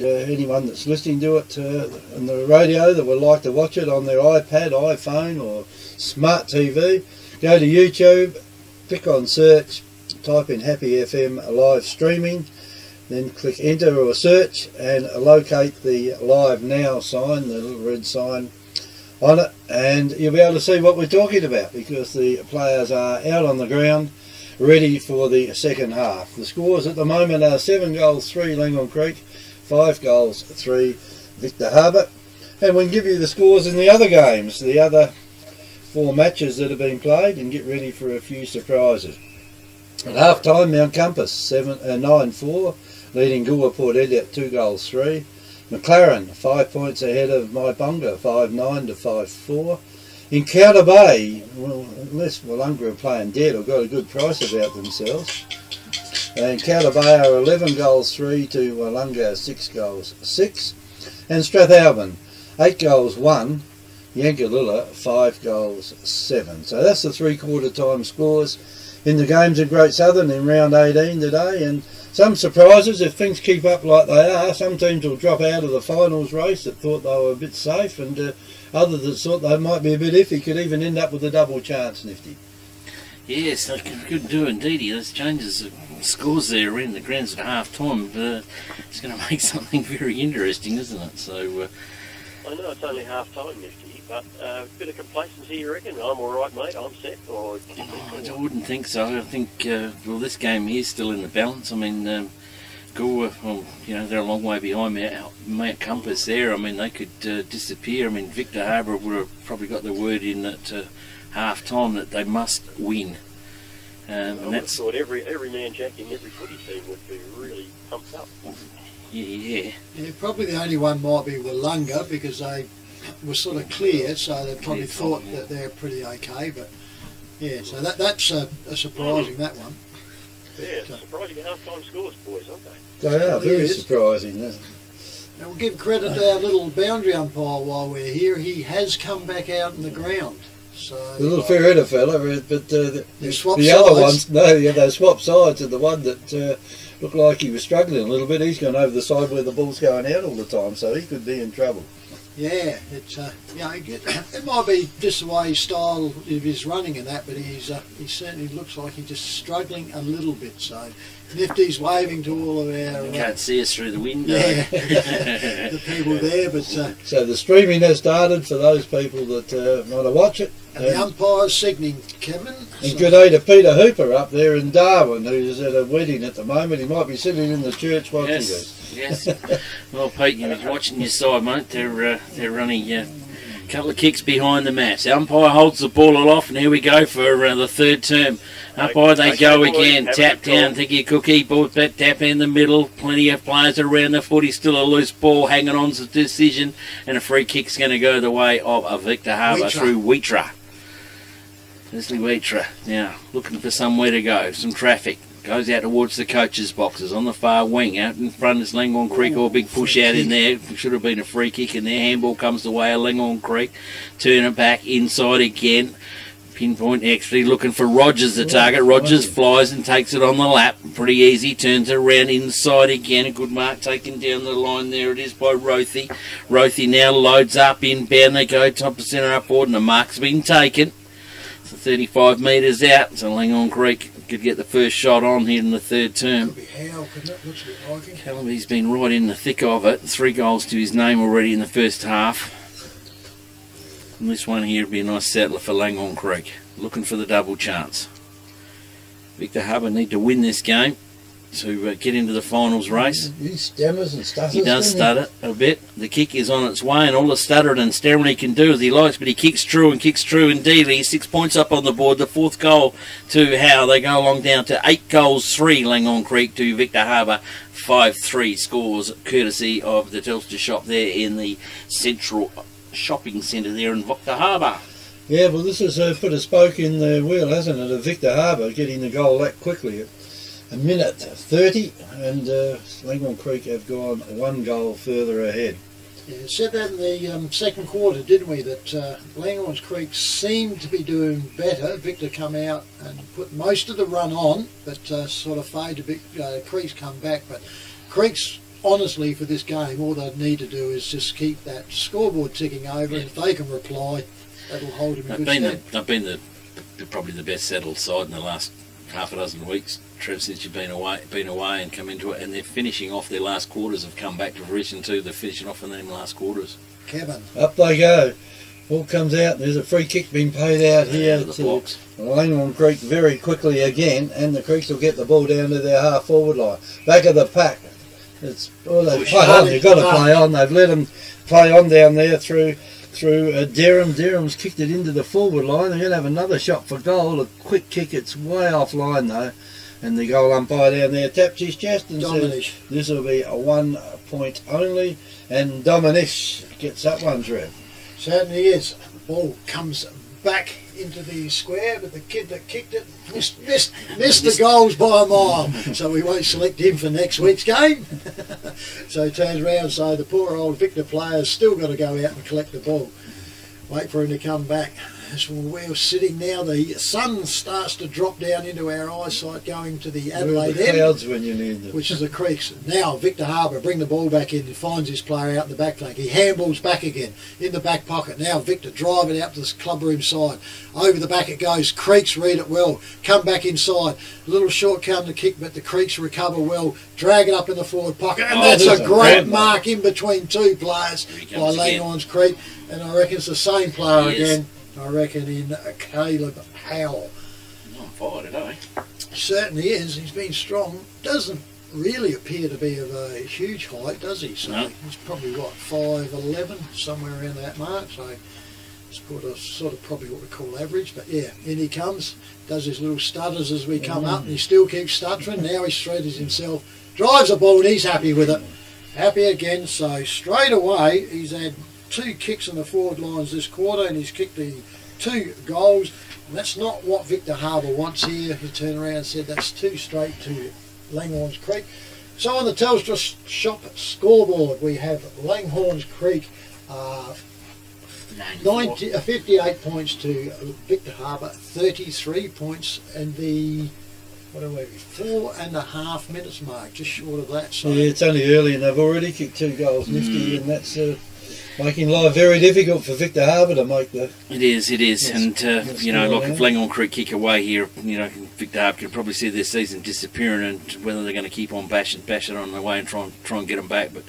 anyone that's listening to it on the radio that would like to watch it on their iPad, iPhone or smart TV, go to YouTube, click on search, type in Happy FM live streaming, then click enter or search and locate the live now sign, the little red sign on it, and you'll be able to see what we're talking about, because the players are out on the ground ready for the second half. The scores at the moment are 7 goals 3 Langholm Creek, 5 goals 3 Victor Harbor, and we can give you the scores in the other games, the other 4 matches that have been played, and get ready for a few surprises. At half time, Mount Compass 9-4, leading Goolwa Port Elliot 2 goals 3. McLaren 5 points ahead of Maibonga 5-9 to 5-4. In Counter Bay, well, unless Wollonga are playing dead or got a good price about themselves, and Counter Bay are 11 goals 3 to Wollonga 6 goals 6. And Strathalbyn 8 goals 1, Yankalilla 5 goals 7. So that's the 3/4 time scores in the games of Great Southern in round 18 today, and some surprises if things keep up like they are. Some teams will drop out of the finals race that thought they were a bit safe, and others that thought they might be a bit iffy could even end up with a double chance, Nifty. Yes, they could do indeed. Those changes of scores there in the grounds at half time, it's going to make something very interesting, isn't it? So I know it's only half time, Nifty, but a bit of complacency, you reckon? I'm all right, mate. I'm set. Or I wouldn't think so. I think well, this game here is still in the balance. I mean, Goolwa, well, you know, they're a long way behind Mount Compass there. I mean, they could disappear. I mean, Victor Harbor would have probably got the word in at half time that they must win. I would have thought every man jack in every footy team would be really pumped up. Yeah. Probably the only one might be Wollonga, because they were sort of clear, so they probably thought that they're pretty okay. But yeah, so that's surprising, that one. Yeah, surprising half-time scores, boys, aren't they? They are very surprising. And we'll give credit to our little boundary umpire while we're here. He has come back out in the ground. So the little Ferretta fella, but the sides. other ones, no, yeah, they swap sides, and the one that looked like he was struggling a little bit, he's gone over the side where the ball's going out all the time, so he could be in trouble. Yeah, it's it might be just the way his style of his running and that, but he certainly looks like he's just struggling a little bit. So Nifty's waving to all of our. You can't see us through the window. Yeah, the people there. But so the streaming has started for those people that want to watch it. And the umpire's signaling, Kevin. And good day to Peter Hooper up there in Darwin, who's at a wedding at the moment. He might be sitting in the church watching this. Yes. Well, Pete, you're watching your side, mate. They're running a couple of kicks behind the match. The umpire holds the ball aloft, and here we go for the third term. Umpire, they go again. Tap down, Tiki Cookie, ball back, tap in the middle. Plenty of players around the footy. Still a loose ball hanging on to the decision, and a free kick's going to go the way of Victor Harbor through Wheatra. Leslie Wheatra now looking for somewhere to go, some traffic. Goes out towards the coaches' boxes on the far wing. Out in front is Langholm Creek, or a big push out in there. Should have been a free kick in there. Handball comes the way of Langholm Creek. Turn it back inside again. Pinpoint XP looking for Rogers, the target. Rogers flies and takes it on the lap. Pretty easy. Turns it around inside again. A good mark taken down the line. There it is by Rothy. Rothy now loads up inbound. They go top of centre up forward, and the mark's been taken. 35 metres out, so Langholm Creek could get the first shot on here in the third term. Could be Howe, couldn't it? Looks a bit like him. Callaby's been right in the thick of it. 3 goals to his name already in the first half. And this one here would be a nice settler for Langholm Creek, looking for the double chance. Victor Harbor need to win this game to get into the finals race. He stammers and stutters. He does stutter a bit. The kick is on its way, and all the stuttering and stammering he can do as he likes, but he kicks true indeed. He's 6 points up on the board. The 4th goal to Howe. They go along down to 8 goals 3 Langholm Creek to Victor Harbor 5-3 scores, courtesy of the Telstra shop there in the central shopping centre there in Victor Harbor. Yeah, well, this has put a spoke in the wheel, hasn't it, of Victor Harbor getting the goal that quickly. A minute 30, and Langholm Creek have gone 1 goal further ahead. Yeah, said that in the second quarter, didn't we, that Langholm Creek seemed to be doing better. Victor come out and put most of the run on, but sort of faded a bit. Creek's come back, but Creek's honestly, for this game, all they need to do is just keep that scoreboard ticking over, and if they can reply, that'll hold them in good stead. They've been probably the best settled side in the last half a dozen weeks, Trev, since you've been away and come into it, and they're finishing off their last quarters. Have come back to fruition too. They're finishing off in them last quarters. Kevin. Up they go. Ball comes out, and there's a free kick being paid out here Out of the to blocks. Langhorne Creek very quickly again, and the Creeks will get the ball down to their half forward line. Back of the pack. It's they've played on. They've got to play on. They've let them play on down there through Derham. Derham's kicked it into the forward line. They're going to have another shot for goal. A quick kick. It's way offline though, and the goal umpire down there taps his chest and says this will be a 1 point only, and Dominish gets that one through. Certainly is. Ball comes back into the square, but the kid that kicked it missed the goals by a mile, so we won't select him for next week's game. So he turns around, so the poor old Victor player's still got to go out and collect the ball. Wait for him to come back. As we're sitting now, the sun starts to drop down into our eyesight going to the Adelaide the end, clouds when you need them. which is the Creeks. Now Victor Harbour bring the ball back in, he finds his player out in the back flank. He handballs back again in the back pocket. Now Victor drive it out to the club room side. Over the back it goes. Creeks read it well. Come back inside. A little short counter kick, but the Creeks recover well. Drag it up in the forward pocket. And that's a great mark in between two players by Langhorne's Creek. And I reckon it's the same player again. I reckon in Caleb Howell. On fire today. Certainly is. He's been strong. Doesn't really appear to be of a huge height, does he? So No. he's probably what, 5'11", somewhere around that mark. So it's sort of probably what we call average. But yeah, in he comes, does his little stutters as we come up, and he still keeps stuttering. Now he shredders himself, drives the ball, and he's happy with it. Happy again. So straight away he's had 2 kicks in the forward lines this quarter, and he's kicked the 2 goals, and that's not what Victor Harbour wants here. He turned around and said that's 2 straight to Langhorne's Creek. So on the Telstra Shop scoreboard we have Langhorne's Creek 58 points to Victor Harbour 33 points, and the 4.5 minutes mark, just short of that. So yeah, it's only early, and they've already kicked 2 goals, Nifty, and that's making life very difficult for Victor Harbour to make the... It is, and you know, like if Langhorne Creek kick away here, you know, Victor Harbour can probably see their season disappearing, and whether they're going to keep on bash it on the way and try and get them back. But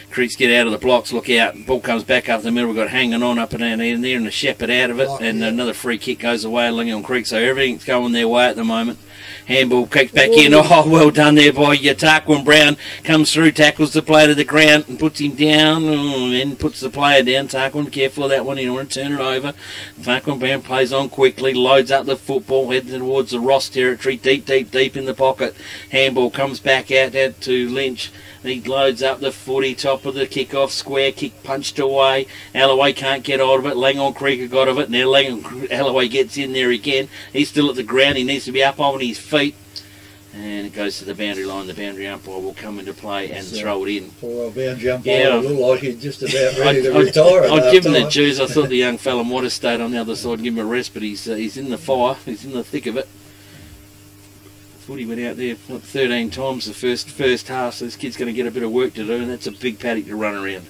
Creeks get out of the blocks, look out, ball comes back up the middle. We've got hanging on up and down in there, and the Shepherd out of it, and another free kick goes away, Langhorne Creek. So everything's going their way at the moment. Handball kicked back in. Oh, well done there by Tarquin Brown. Comes through, tackles the player to the ground and puts him down, and puts the player down. Tarquin, careful of that one. You don't want to turn it over. Tarquin Brown plays on quickly, loads up the football, heading towards the Ross territory, deep in the pocket. Handball comes back out to Lynch. He loads up the footy, top of the kick-off, square kick punched away. Alloway can't get out of it. Langhorne Creek have got of it. Now Alloway gets in there again. He's still at the ground. He needs to be up on his feet. And it goes to the boundary line. The boundary umpire will come into play and throw it in. Poor old boundary umpire looked like he's just about ready to retire. I'd give him the juice. I thought the young fella might have stayed on the other side and give him a rest, but he's in the fire. He's in the thick of it. Footy went out there 13 times the first half, so this kid's going to get a bit of work to do, and that's a big paddock to run around.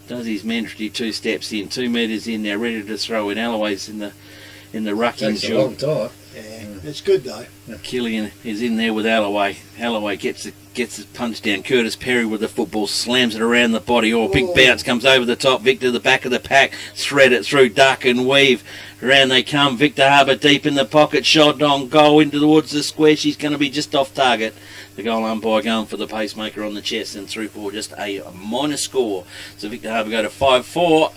Does his mandatory 2 steps in, 2 metres in now, ready to throw in. Alloway's in the rucking Takes a long time. yeah, it's good though. Killian is in there with Alloway. Alloway gets the punch down. Curtis Perry with the football, slams it around the body. Big bounce comes over the top. Victor, the back of the pack, thread it through, duck and weave. Around they come. Victor Harbour deep in the pocket, shot on goal into towards the square. She's going to be just off target. The goal umpire going for the pacemaker on the chest, and through for just a minor score. So Victor Harbour go to 5-4.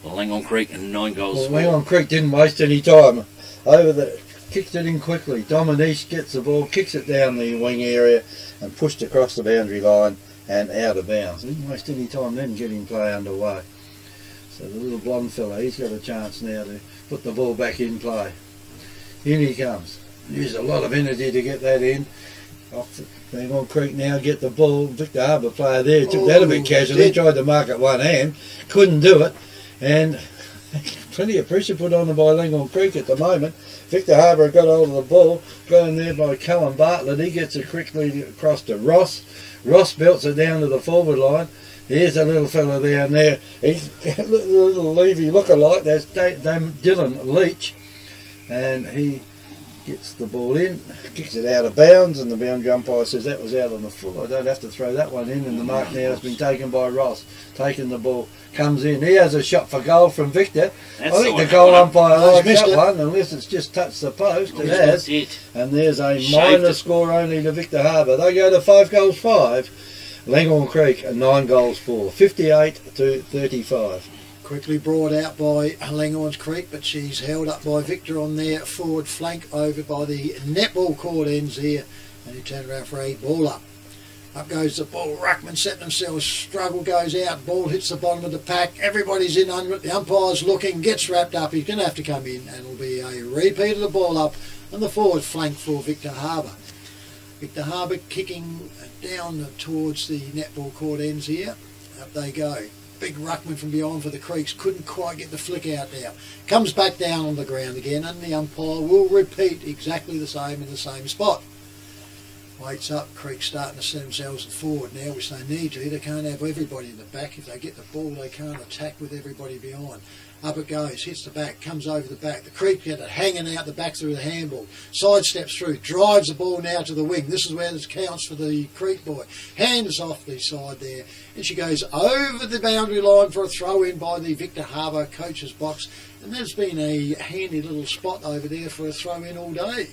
Langhorne Creek and 9 goals. Well, Langhorne Creek didn't waste any time. Kicked it in quickly. Dominique gets the ball, kicks it down the wing area, and pushed across the boundary line and out of bounds. Didn't waste any time then getting play underway. So the little blonde fella, he's got a chance now to put the ball back in play. In he comes. Used a lot of energy to get that in. Off Langhorne Creek now get the ball. Victor Harbour player there took that a bit casually. Tried to mark it one hand, couldn't do it, and plenty of pressure put on them by Langhorne Creek at the moment. Victor Harbour got hold of the ball, got in there by Cullen Bartlett. He gets it quickly across to Ross. Ross belts it down to the forward line. Here's a little fella down there. He's a little Levy lookalike. That's Dylan Leach. And he gets the ball in, kicks it out of bounds, and the boundary umpire says that was out on the foot. I don't have to throw that one in, and the mark now has been taken by Ross. Taking the ball, comes in. He has a shot for goal from Victor. I think the goal umpire likes that one, unless it's just touched the post. It has. And there's a minor score only to Victor Harbour. They go to 5-5. Langhorne Creek 9 goals for 58-35. Quickly brought out by Langhorne Creek, but she's held up by Victor on their forward flank over by the netball court ends here, and he turned around for a ball up. Up goes the ball. Ruckman set themselves. Struggle goes out. Ball hits the bottom of the pack. Everybody's in under it. The umpire's looking. Gets wrapped up. He's going to have to come in, and it'll be a repeat of the ball up on the forward flank for Victor Harbour. Victor Harbour kicking down towards the netball court ends here. Up they go. Big ruckman from beyond for the Creeks. Couldn't quite get the flick out there. Comes back down on the ground again, and the umpire will repeat exactly the same in the same spot. Waits up. Creeks starting to set themselves forward now, which they need to. They can't have everybody in the back. If they get the ball, they can't attack with everybody behind. Up it goes, hits the back, comes over the back. The Creek get it hanging out the back through the handball. Sidesteps through, drives the ball now to the wing. This is where this counts for the Creek boy. Hands off the side there. And she goes over the boundary line for a throw in by the Victor Harbour coach's box. And there's been a handy little spot over there for a throw in all day.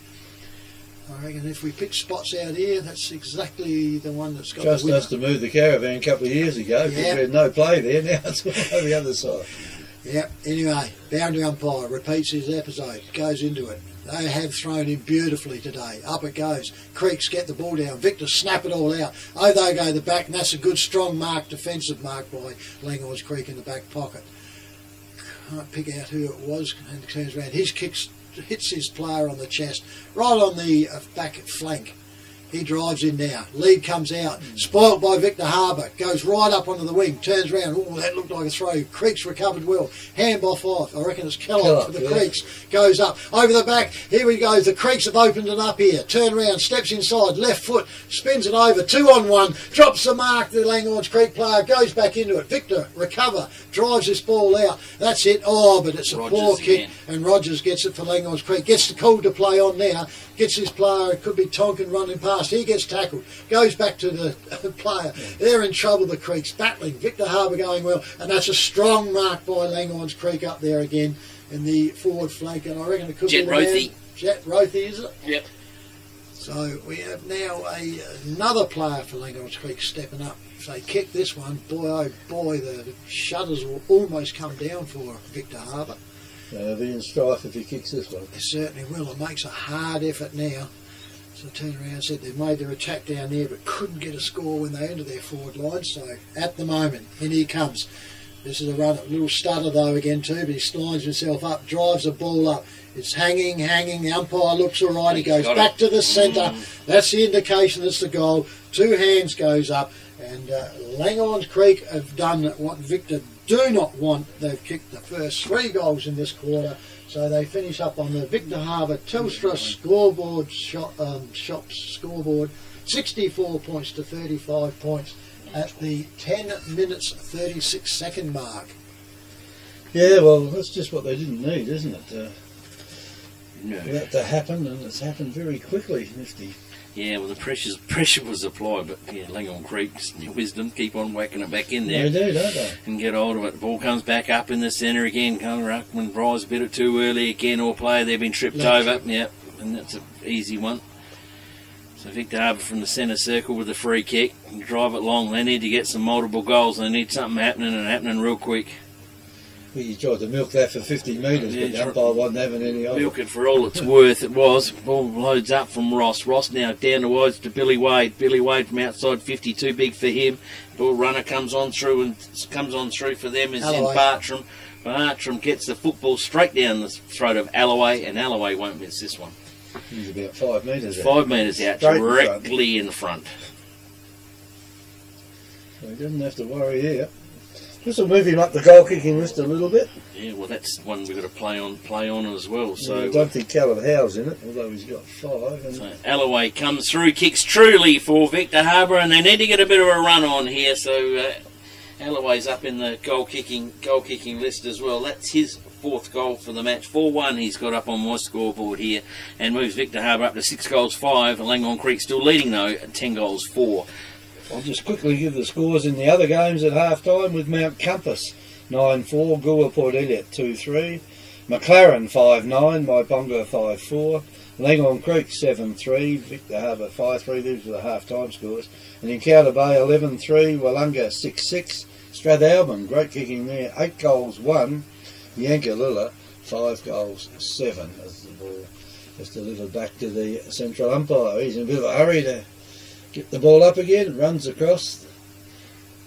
I reckon if we pick spots out here, that's exactly the one that's got Just the winner. us to move the caravan a couple of years ago. Yeah. We had no play there. Now it's on the other side. Yep, anyway, boundary umpire repeats his episode, goes into it. They have thrown in beautifully today. Up it goes. Creeks get the ball down. Victor snap it all out. Oh, they go the back, and that's a good strong mark, defensive mark by Langhorne Creek in the back pocket. Can't pick out who it was, and turns around. His kicks hits his player on the chest, right on the back flank. He drives in now. Lead comes out. Spoilt by Victor Harbour. Goes right up onto the wing. Turns around. Oh, that looked like a throw. Creeks recovered well. Handball off. I reckon it's Kellogg for the Creeks. Goes up. Over the back. Here we go. The Creeks have opened it up here. Turn around. Steps inside. Left foot. Spins it over. 2-on-1. Drops the mark. The Langhorne Creek player goes back into it. Victor recover. Drives this ball out. That's it. Oh, but it's a poor kick. And Rogers gets it for Langhorne Creek. Gets the call to play on now. Gets his player. It could be Tonkin running past. He gets tackled, goes back to the player. They're in trouble, the Creeks, battling. Victor Harbour going well, and that's a strong mark by Langhorne Creek up there again in the forward flank, and I reckon it could be Jet Rothy, is it? Yep. So we have now another player for Langhorne Creek stepping up. If they kick this one, boy oh boy, the shutters will almost come down for Victor Harbour. They'll be in strife if he kicks this one. They certainly will. It makes a hard effort now. So I turned around and said they've made their attack down there but couldn't get a score when they entered their forward line. So at the moment, in he comes. This is a run, a little stutter though again too, but he lines himself up, drives the ball up. It's hanging. The umpire looks all right. He goes back to the centre. That's the indication it's the goal. 2 hands goes up. And Langhorne Creek have done what Victor do not want. They've kicked the first 3 goals in this quarter. So they finish up on the Victor Harbour Telstra scoreboard shops scoreboard, 64 points to 35 points at the 10 minutes 36 second mark. Yeah, well, that's just what they didn't need, isn't it? No. For that to happen, and it's happened very quickly, Nifty. Yeah, well, the pressure was applied, but yeah, Langhorne Creek's wisdom, keep on whacking it back in there. They do, don't they? And get hold of it. The ball comes back up in the centre again. Ruckman drives a bit too early again, or player, they've been tripped over. Yep, and that's an easy one. So Victor Harbour from the centre circle with the free kick. And drive it long. They need to get some multiple goals. They need something happening, and happening real quick. Well, you tried to milk that for 50 metres, but the umpire wasn't having any of it. Milk it for all it's worth. It was. Ball loads up from Ross. Ross now down the wides to Billy Wade. Billy Wade from outside 50, too big for him. Ball runner comes on through for them is in Bartram. Bartram gets the football straight down the throat of Alloway, and Alloway won't miss this one. He's about 5 metres out. 5 metres out, directly in front. So he doesn't have to worry here. This will move him up the goal kicking list a little bit. Yeah, well, that's one we've got to play on as well. So I don't think Callum Howe's in it, although he's got 5. And so Alloway comes through, kicks truly for Victor Harbour, and they need to get a bit of a run on here. So Alloway's up in the goal kicking list as well. That's his 4th goal for the match. 4-1 he's got up on my scoreboard here, and moves Victor Harbour up to 6 goals 5. Langone Creek still leading though at 10 goals 4. I'll just quickly give the scores in the other games at half-time with Mount Compass 9-4, Goolwa Port Elliot 2-3, McLaren 5-9, Maibonga 5-4, Langone Creek 7-3, Victor Harbour 5-3, these were the half-time scores, and Encounter Bay 11-3, Willunga 6-6, Strathalbyn, great kicking there, 8 goals 1, Yankalilla 5 goals 7 as the ball just delivered back to the central umpire. He's in a bit of a hurry to get the ball up again, runs across.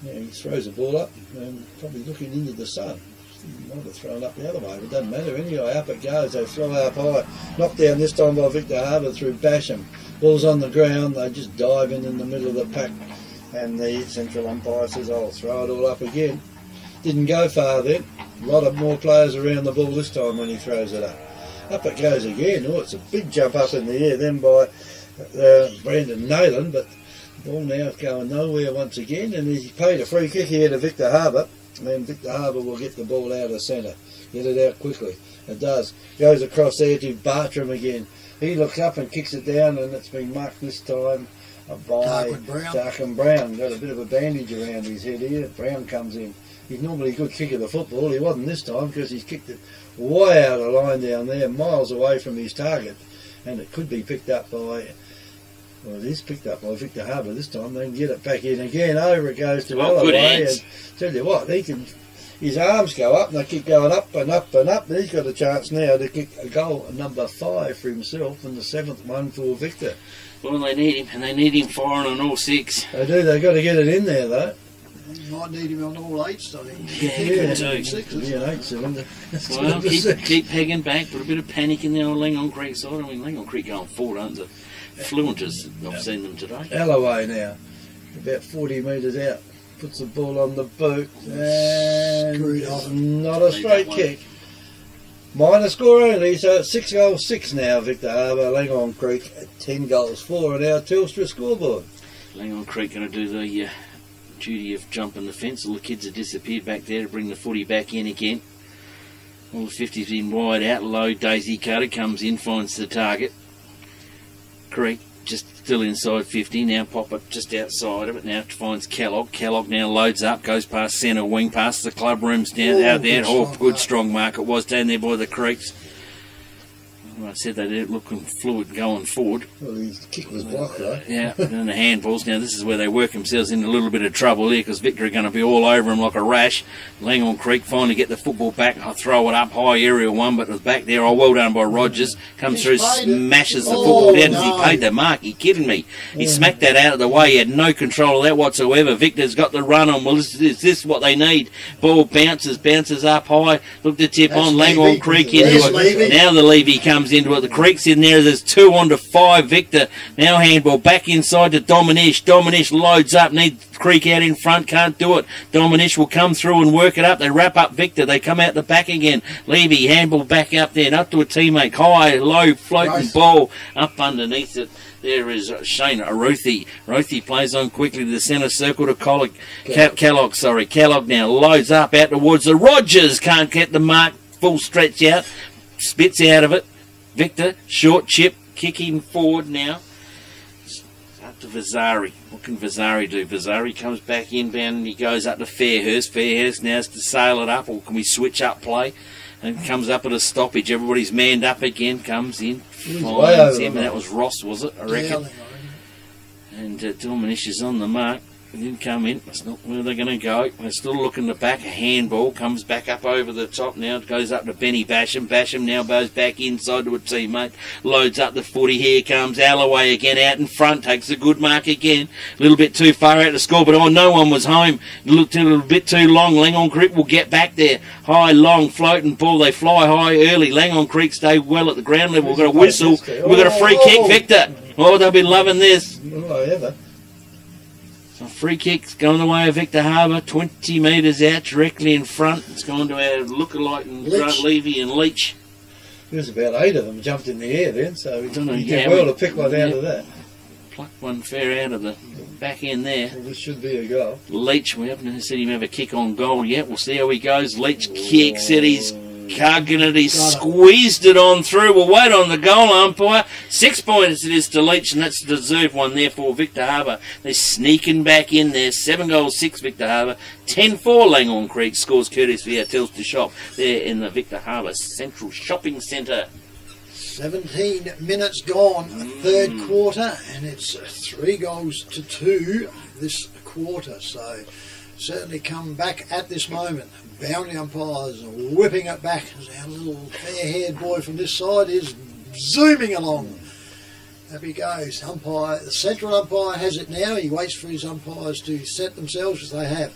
Yeah, he throws the ball up and probably looking into the sun. He might have thrown up the other way, but it doesn't matter. Anyway, up it goes. They fly up high. Knocked down this time by Victor Harbour through Basham. Ball's on the ground. They just dive in the middle of the pack. And the central umpire says, I'll throw it all up again. Didn't go far then. A lot of more players around the ball this time when he throws it up. Up it goes again. Oh, it's a big jump up in the air then by Brandon Nayland, but the ball now is going nowhere once again, and he's paid a free kick here to Victor Harbour, and then Victor Harbour will get the ball out of centre, get it out quickly. It does. Goes across there to Bartram again. He looks up and kicks it down, and it's been marked this time by Darkin Brown. Got a bit of a bandage around his head here. Brown comes in. He's normally a good kicker of the football. He wasn't this time because he's kicked it way out of line down there, miles away from his target, and it could be picked up by, well, it is picked up by Victor Harbour this time. They can get it back in again. Over it goes to Alloway, and tell you what, he can. His arms go up and they keep going up and up and up, and he's got a chance now to kick a goal, number 5 for himself, and the 7th one for Victor. Well, they need him, and they need him firing on all 6. They do. They've got to get it in there though. You might need him on all 8s, I think. Yeah, good too. Be an 8-cylinder. Well, keep pegging back, put a bit of panic in there on Langone Creek side. I mean, Langone Creek going forward, aren't they? Fluent as I've seen them today. Alloway now, about 40 metres out, puts the ball on the boot, and not a straight kick. Minor score only, so it's 6 goals 6 now, Victor Harbour. Langone Creek at 10 goals 4 on our Telstra scoreboard. Langone Creek going to do the duty of jumping the fence. All the kids have disappeared back there to bring the footy back in again. All the 50's in wide out, low. Daisy Cutter comes in, finds the target. Creek just still inside 50, now pop it just outside of it, now finds Kellogg. Kellogg now loads up, goes past centre wing, past the club rooms down out there. Good strong mark it was down there by the Creeks. Well, I said they didn't look fluid going forward. Well, his kick was blocked though. Yeah, and the handballs. Now this is where they work themselves in a little bit of trouble here, because Victor are going to be all over them like a rash. Langone Creek finally get the football back. I throw it up high, aerial one, but it was back there. Oh, well done by Rogers. Comes through, smashes the football down. No. He paid the mark. Are you kidding me? He smacked that out of the way. He had no control of that whatsoever. Victor's got the run on. Well, is this what they need? Ball bounces up high. Look to tip on. Langone Creek into it. Now the Levy comes into it. The Creek's in there. There's 2 on to 5. Victor now handball back inside to Dominish. Dominish loads up. Needs Creek out in front. Can't do it. Dominish will come through and work it up. They wrap up Victor. They come out the back again. Levy handball back up there. Up to a teammate. High, low, floating ball up underneath it. There is Shane Aruthi. Aruthi plays on quickly to the centre circle to Kellogg. Kellogg now loads up out towards the Rogers. Can't get the mark. Full stretch out. Spits out of it. Victor, short chip, kicking forward now. Up to Vazari. What can Vazari do? Vazari comes back inbound and he goes up to Fairhurst. Fairhurst now has to sail it up, or can we switch up play? And comes up at a stoppage. Everybody's manned up again. Comes in, finds him. And that was Ross, was it? I reckon. And Dominish is on the mark. He didn't come in. That's not where they're going to go. They're still looking the back. A handball comes back up over the top now. It goes up to Benny Basham. Basham now goes back inside to a teammate. Loads up the footy. Here comes Alloway again out in front. Takes a good mark again. A little bit too far out to score, but no one was home. It looked a little bit too long. Langone Creek will get back there. High, long, floating ball. They fly high early. Langone Creek stay well at the ground level. We've got a whistle. We've got a free kick, Victor. Oh, they'll be loving this. Well, ever. A free kick's going the way of Victor Harbour, 20 metres out, directly in front. It's gone to our lookalike and Levy and Leach. There's about 8 of them jumped in the air then, so he Don't know, did yeah, well we- to pick one out of that. Plucked one fair out of the back end there. Well, this should be a goal. Leach, we haven't seen him have a kick on goal yet. We'll see how he goes. Leach kicks it, he's cugging it, he's Got it. squeezed it on through. We'll wait on the goal umpire. 6 points it is to Leach, and that's a deserved one there for Victor Harbour. They're sneaking back in there. 7 goals, 6 Victor Harbour. 10-4 Langhorne Creek scores courtesy of Telstra Shop there in the Victor Harbour Central Shopping Centre. 17 minutes gone, third quarter, and it's 3 goals to 2 this quarter. So certainly come back at this moment. Boundary umpires are whipping it back as our little fair-haired boy from this side is zooming along. Up he goes. Umpire, the central umpire has it now. He waits for his umpires to set themselves as they have.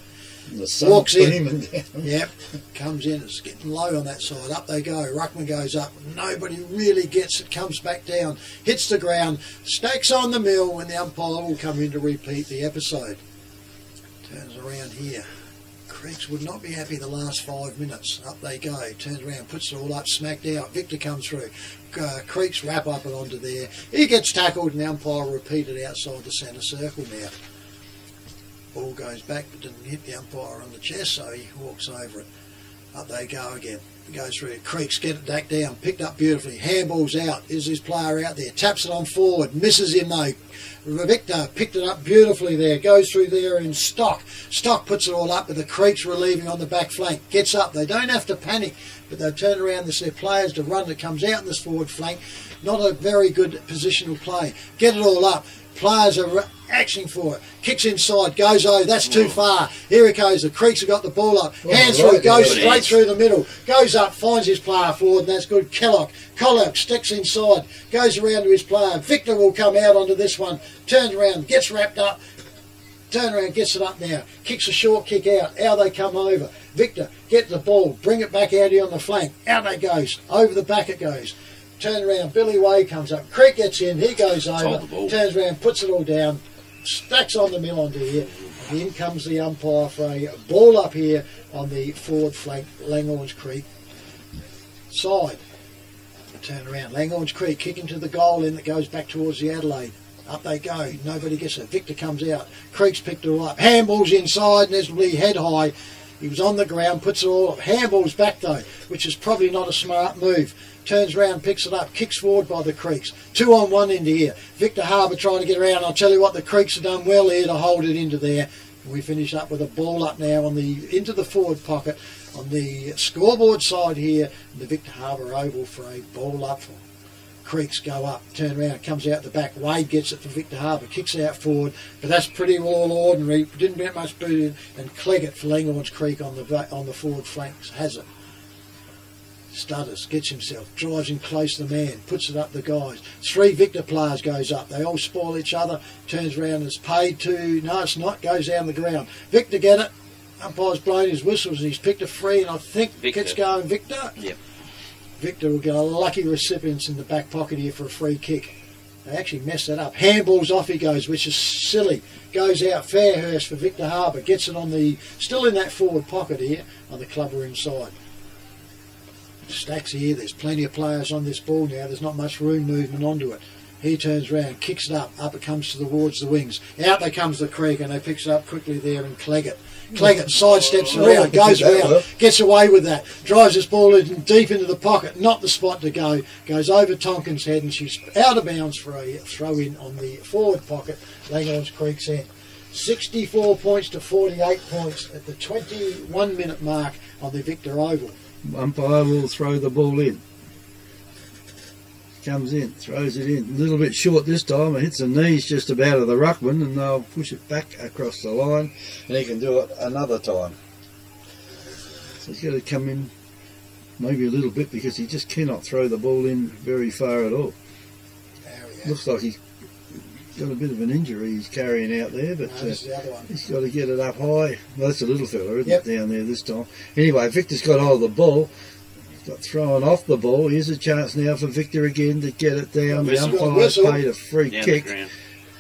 And the sun Walks in. beaming down. Yep, comes in, it's getting low on that side. Up they go, Ruckman goes up, nobody really gets it, comes back down, hits the ground, stacks on the mill, and the umpire will come in to repeat the episode. Turns around here. Creeks would not be happy the last 5 minutes. Up they go, turns around, puts it all up, smacked out. Victor comes through. Creeks wrap up it onto there. He gets tackled, and the umpire will repeat it outside the centre circle now. Ball goes back but didn't hit the umpire on the chest, so he walks over it. Up they go again. It goes through. Creeks get it back down, picked up beautifully. Handball's out. Is his player out there? Taps it on forward. Misses him though. Victor picked it up beautifully there. Goes through there in Stock. Stock puts it all up with the Creeks relieving on the back flank. Gets up. They don't have to panic, but they turn around. There's their players to run that comes out in this forward flank. Not a very good positional play. Get it all up. Players are actioning for it. Kicks inside, goes over, that's too far. Here it goes, the Creeks have got the ball up. Hands through, goes straight through the middle. Goes up, finds his player forward, and that's good. Collock sticks inside, goes around to his player. Victor will come out onto this one, turns around, gets wrapped up. Turn around, gets it up now. Kicks a short kick out. How they come over. Victor, get the ball, bring it back out here on the flank. Out it goes. Over the back it goes. Turn around, Billy Way comes up. Creek gets in, he goes over, turns around, puts it all down, stacks on the mill onto here. And in comes the umpire for a ball up here on the forward flank, Langhorne Creek side. Turn around, Langhorne Creek kicking to the goal in that goes back towards the Adelaide. Up they go, nobody gets it. Victor comes out, Creek's picked it all up. Handball's inside, and there's Lee head high. He was on the ground, puts it all up. Handball's back though, which is probably not a smart move. Turns around, picks it up, kicks forward by the Creeks. 2 on 1 into here. Victor Harbour trying to get around. I'll tell you what, the Creeks have done well here to hold it into there. And we finish up with a ball up now on into the forward pocket on the scoreboard side here. And the Victor Harbour oval for a ball up. Creeks go up, turn around, comes out the back. Wade gets it for Victor Harbour, kicks it out forward, but that's pretty all ordinary. Didn't get much boot in. And Cleggett for Langhorne Creek on the forward flanks has it. Stutters, gets himself, drives in close to the man, puts it up the guys. 3 Victor players goes up. They all spoil each other. Turns around and is paid to. No, it's not. Goes down the ground. Victor get it. Umpire's blown his whistles and he's picked a free, and I think it's going Victor. Yep. Victor will get a lucky recipients in the back pocket here for a free kick. They actually messed that up. Handball's off he goes, which is silly. Goes out Fairhurst for Victor Harbour. Gets it on still in that forward pocket here on the clubber inside. Stacks here, there's plenty of players on this ball now, there's not much room movement onto it. He turns around, kicks it up it comes towards the wings. Out there comes the Creek, and they picks it up quickly there, and Cleggett sidesteps around, goes around, gets away with that, drives this ball in deep into the pocket, not the spot to go, goes over Tonkin's head, and she's out of bounds for a throw in on the forward pocket, Langhorne Creek's end. 64 points to 48 points at the 21 minute mark on the Victor Oval. Umpire will throw the ball in. Comes in, throws it in. A little bit short this time. It hits the knees just about of the ruckman, and they'll push it back across the line, and he can do it another time. So he's got to come in maybe a little bit, because he just cannot throw the ball in very far at all. Looks like he's got a bit of an injury he's carrying out there, but he's got to get it up high. Well, that's a little fella, isn't it, down there this time. Anyway, Victor's got hold of the ball. He's got thrown off the ball. Here's a chance now for Victor again to get it down. The umpire's paid a free kick.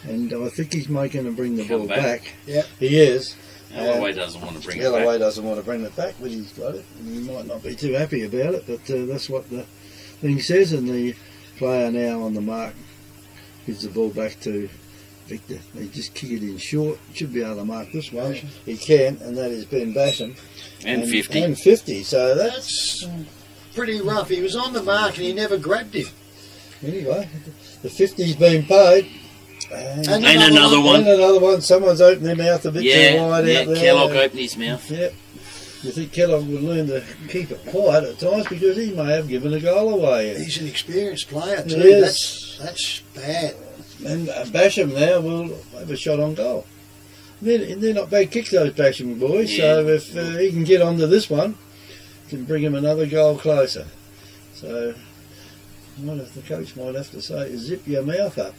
and I think he's making him bring the Come ball back. back. Yep. He is. Alloway doesn't want to bring it back. Alloway doesn't want to bring it back, but he's got it. And he might not be too happy about it, but that's what the thing says. And the player now on the mark gives the ball back to Victor. They just kick it in short. Should be able to mark this one. He can, and that is Ben Basham. And 50. And 50, so that's... Pretty rough. He was on the mark and he never grabbed him. Anyway, the 50's been paid. And another one. And another one. Someone's opened their mouth a bit too wide yeah, out there. Kellogg opened his mouth. Yep. You think Kellogg would learn to keep it quiet at times because he may have given a goal away. He's an experienced player too. Yes. That's bad. And Basham now will have a shot on goal. They're not bad kicks, those Basham boys, so if he can get onto this one, can bring him another goal closer. So the coach might have to say, zip your mouth up.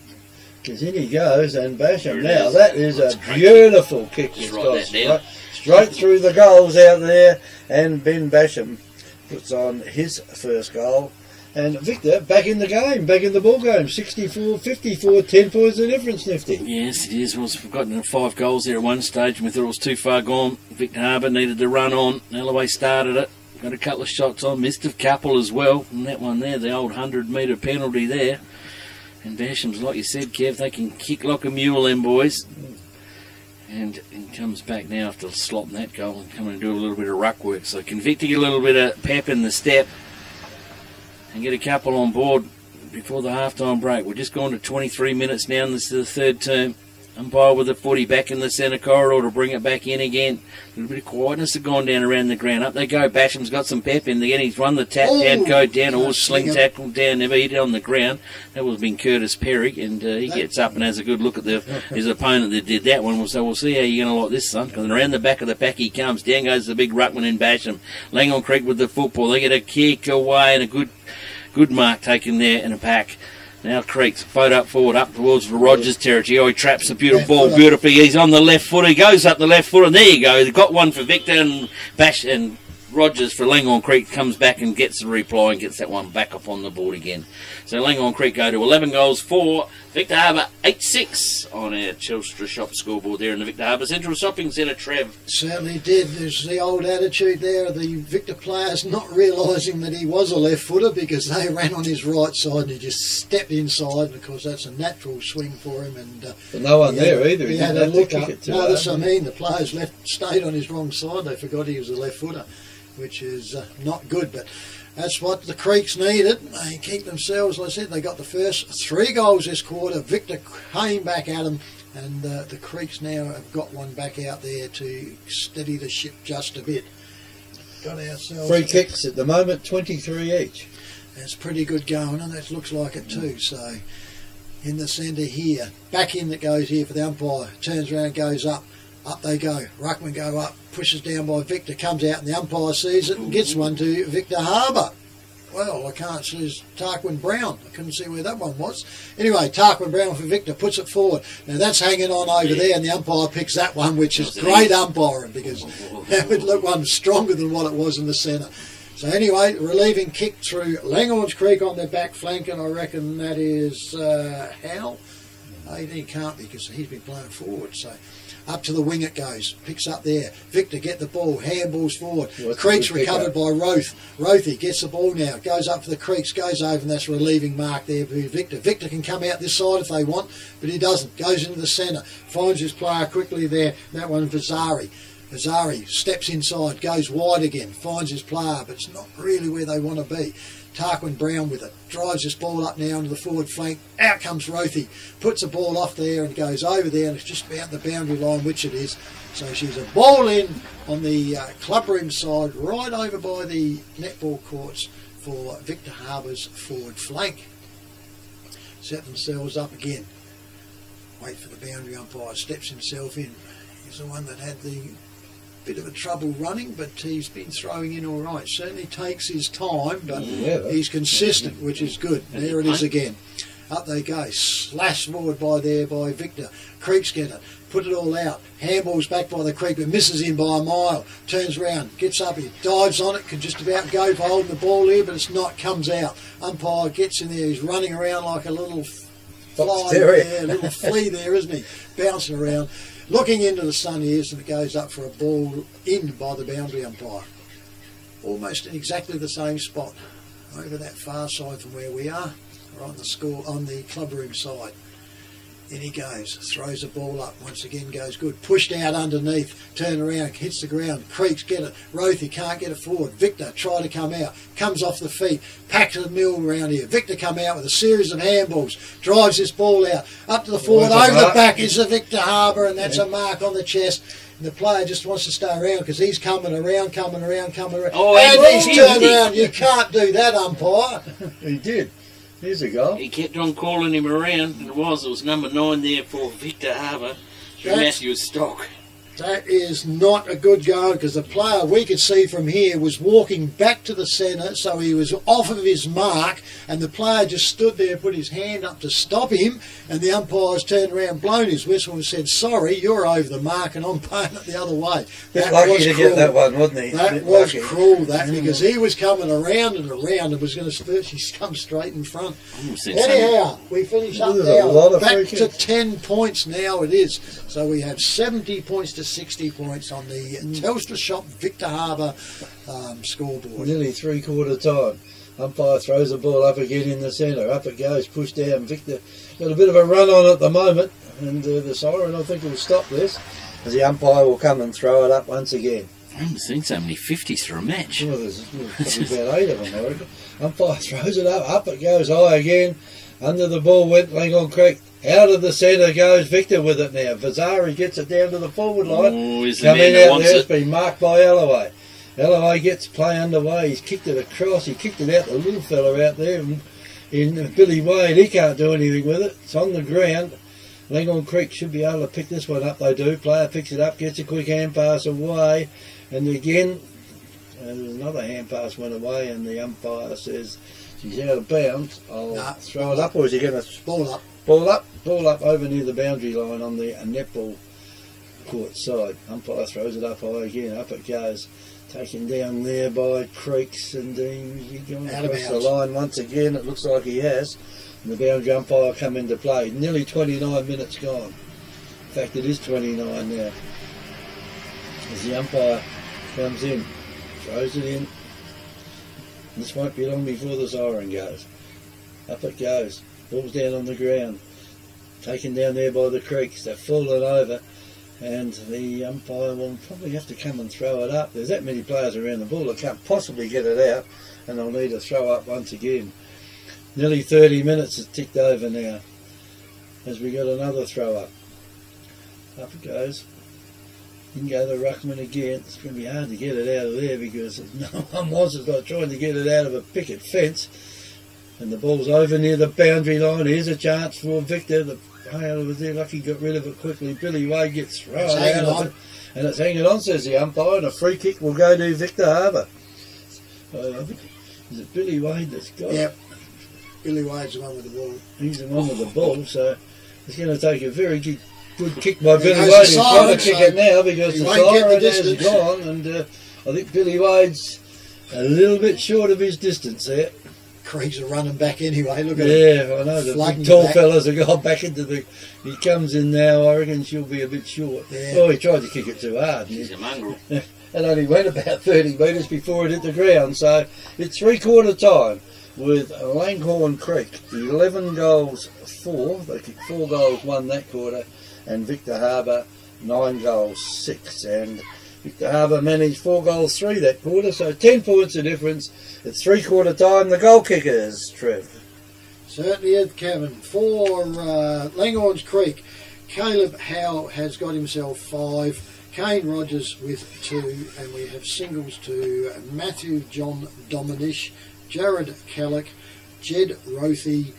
Because in he goes, and Basham now, that is a beautiful kick. Just write that down. Straight through the goals out there, and Ben Basham puts on his first goal. And Victor back in the game, back in the ball game, 64-54, 10 points of difference, Nifty. Yes, it is. We've gotten 5 goals there at one stage, and we thought it was too far gone. Victor Harbour needed to run on. Alloway started it. Got a couple of shots on. Missed of couple as well. And that one there, the old 100-metre penalty there. And Basham's, like you said, Kev, they can kick like a mule, them boys. And he comes back now after slopping that goal and coming and do a little bit of ruck work. So can Victor get a little bit of pep in the step and get a couple on board before the half-time break? We're just gone to 23 minutes now, and this is the third term. Umpire with the footy back in the centre corridor to bring it back in again. A little bit of quietness has gone down around the ground. Up they go. Basham's got some pep in again. He's run the tap down, go down, or sling tackle down, never hit it on the ground. That would have been Curtis Perry, and he gets up and has a good look at his opponent that did that one. So we'll see how you're going to like this, son. Because around the back of the pack he comes. Down goes the big ruckman in Basham. Langhorne Creek with the football. They get a kick away and a good mark taken there in a pack. Now Creeks, forward up towards the Rogers territory. Oh, he traps the beautiful ball beautifully. He's on the left foot. He goes up the left foot, and there you go. They've got one for Victor, and Bash and Rogers for Langhorne Creek comes back and gets the reply and gets that one back up on the board again. So Langhorne Creek go to 11 goals for Victor Harbour 8-6 on our Chelsea Shop scoreboard there in the Victor Harbour Central Shopping Centre, Trev. Certainly did. There's the old attitude there of the Victor players not realising that he was a left footer because they ran on his right side and he just stepped inside, because that's a natural swing for him. And but no one there either. He had a look up. No, that's what I mean. The players stayed on his wrong side. They forgot he was a left footer, which is not good. But that's what the Creeks needed. They keep themselves, like I said, they got the first 3 goals this quarter. Victor came back at them, and the Creeks now have got one back out there to steady the ship just a bit. Got ourselves free kicks at the moment, 23 each. That's pretty good going, and that looks like it too. So in the centre here, back in that goes here for the umpire, turns around, goes up. Up they go. Ruckman go up, pushes down by Victor, comes out, and the umpire sees it and gets one to Victor Harbour. Well, I can't see his Tarquin Brown. I couldn't see where that one was. Anyway, Tarquin Brown for Victor, puts it forward. Now that's hanging on over there, and the umpire picks that one, which is great umpiring, because that would look one stronger than what it was in the centre. So anyway, relieving kick through Langhorne Creek on their back flank, and I reckon that is Hal. He can't be, because he's been playing forward. So up to the wing it goes, picks up there. Victor get the ball, handballs forward. Creeks recovered by Roth. Rothy gets the ball now, goes up for the Creeks, goes over, and that's relieving mark there for Victor. Victor can come out this side if they want, but he doesn't. Goes into the centre, finds his player quickly there. That one for Zari. Azari steps inside, goes wide again, finds his player, but it's not really where they want to be. Tarquin Brown with it, drives this ball up now into the forward flank. Out comes Rothy, puts the ball off there and goes over there, and it's just about the boundary line, which it is. So she's a ball in on the clubroom side, right over by the netball courts for Victor Harbour's forward flank. Set themselves up again. Wait for the boundary umpire, steps himself in. He's the one that had the bit of a trouble running, but he's been throwing in all right. Certainly takes his time, but he's consistent, which is good. There it is again. Up they go. Slash forward by Victor. Creeks get it. Put it all out. Handballs back by the Creek, but misses him by a mile. Turns round, gets up, he dives on it, can just about go for holding the ball here, but it's not, comes out. Umpire gets in there, he's running around like a little Fox fly terrier. there, little flea there, isn't he? Bouncing around, looking into the sun he is, and it goes up for a ball in by the boundary umpire. Almost in exactly the same spot, over that far side from where we are, right on the club room side. In he goes, throws the ball up, once again goes good, pushed out underneath, turn around, hits the ground, Creeks get it, Rothy can't get it forward, Victor try to come out, comes off the feet, packs the mill around here, Victor come out with a series of handballs, drives this ball out, up to the forward, over the back is the Victor Harbour, and that's a mark on the chest. And the player just wants to stay around because he's coming around. Oh, and he's turned around. You can't do that, umpire. He did. Here's a goal. He kept on calling him around. It was number 9 there for Victor Harbour. Matthew Stock. That is not a good goal because the player we could see from here was walking back to the centre, so he was off of his mark, and the player just stood there, put his hand up to stop him, and the umpires turned around, blown his whistle and said, sorry, you're over the mark and I'm paying it the other way. Bit lucky to get that one, wasn't he? That was cruel, because he was coming around and was going to virtually come straight in front. Anyhow, we finish up now. Back to 10 points now it is. So we have 70 points to 60 points on the Telstra Shop Victor Harbour scoreboard. Nearly three-quarter time. Umpire throws the ball up again in the centre. Up it goes, pushed down. Victor got a bit of a run on at the moment, and the siren I think will stop this as the umpire will come and throw it up once again. I haven't seen so many 50s for a match. Well, there's probably about 8 of them, I reckon. Umpire throws it up it goes high again. Under the ball went Langholm Creek. Out of the centre goes Victor with it now. Vazari gets it down to the forward line. Oh, is the Coming man that out wants there, it. it's been marked by Alloway. Alloway gets play underway. He's kicked it across. He kicked it out the little fella out there. In Billy Wade, he can't do anything with it. It's on the ground. Langholm Creek should be able to pick this one up. They do. Player picks it up, gets a quick hand pass away. And again, another hand pass went away, and the umpire says, she's out of bounds. I'll throw it up, or is he going to... Ball up. Ball up over near the boundary line on the netball court side. Umpire throws it up high again. Up it goes. Taken down there by Creeks, and he's going across the line once again. It looks like he has. And the boundary umpire come into play. Nearly 29 minutes gone. In fact, it is 29 now. As the umpire comes in, throws it in. This won't be long before the siren goes. Up it goes. Ball's down on the ground. Taken down there by the Creeks. They've fallen over. And the umpire will probably have to come and throw it up. There's that many players around the ball that can't possibly get it out. And they'll need to throw up once again. Nearly 30 minutes has ticked over now. As we got another throw up. Up it goes. You can go the ruckman again. It's going to be hard to get it out of there because no one wants it like trying to get it out of a picket fence. And the ball's over near the boundary line. Here's a chance for Victor. The player was there, lucky, got rid of it quickly. Billy Wade gets thrown out of it. And it's hanging on, says the umpire, and a free kick will go to Victor Harbour. Is it Billy Wade that's got it? Yep. Billy Wade's the one with the ball. He's the one with the ball, so it's going to take a very good kick by Billy Wade. He's trying to kick it now because the siren has gone, and I think Billy Wade's a little bit short of his distance there. Creeks are running back anyway. Look at him. Yeah, I know. The big tall fellas have gone back into the... He comes in now. I reckon she'll be a bit short. Yeah. Well, he tried to kick it too hard. He's a mongrel. It only went about 30 metres before it hit the ground. So it's three-quarter time with Langhorne Creek. 11 goals 4. They kicked 4 goals 1 that quarter. And Victor Harbour 9 goals 6. And Victor Harbour managed 4 goals 3 that quarter, so 10 points of difference. It's three-quarter time. The goal kickers, Trev. Certainly is, Kevin. For Langhorne Creek, Caleb Howe has got himself 5. Kane Rogers with 2, and we have singles to Matthew John Dominish, Jared Kellick, Jed Rothy,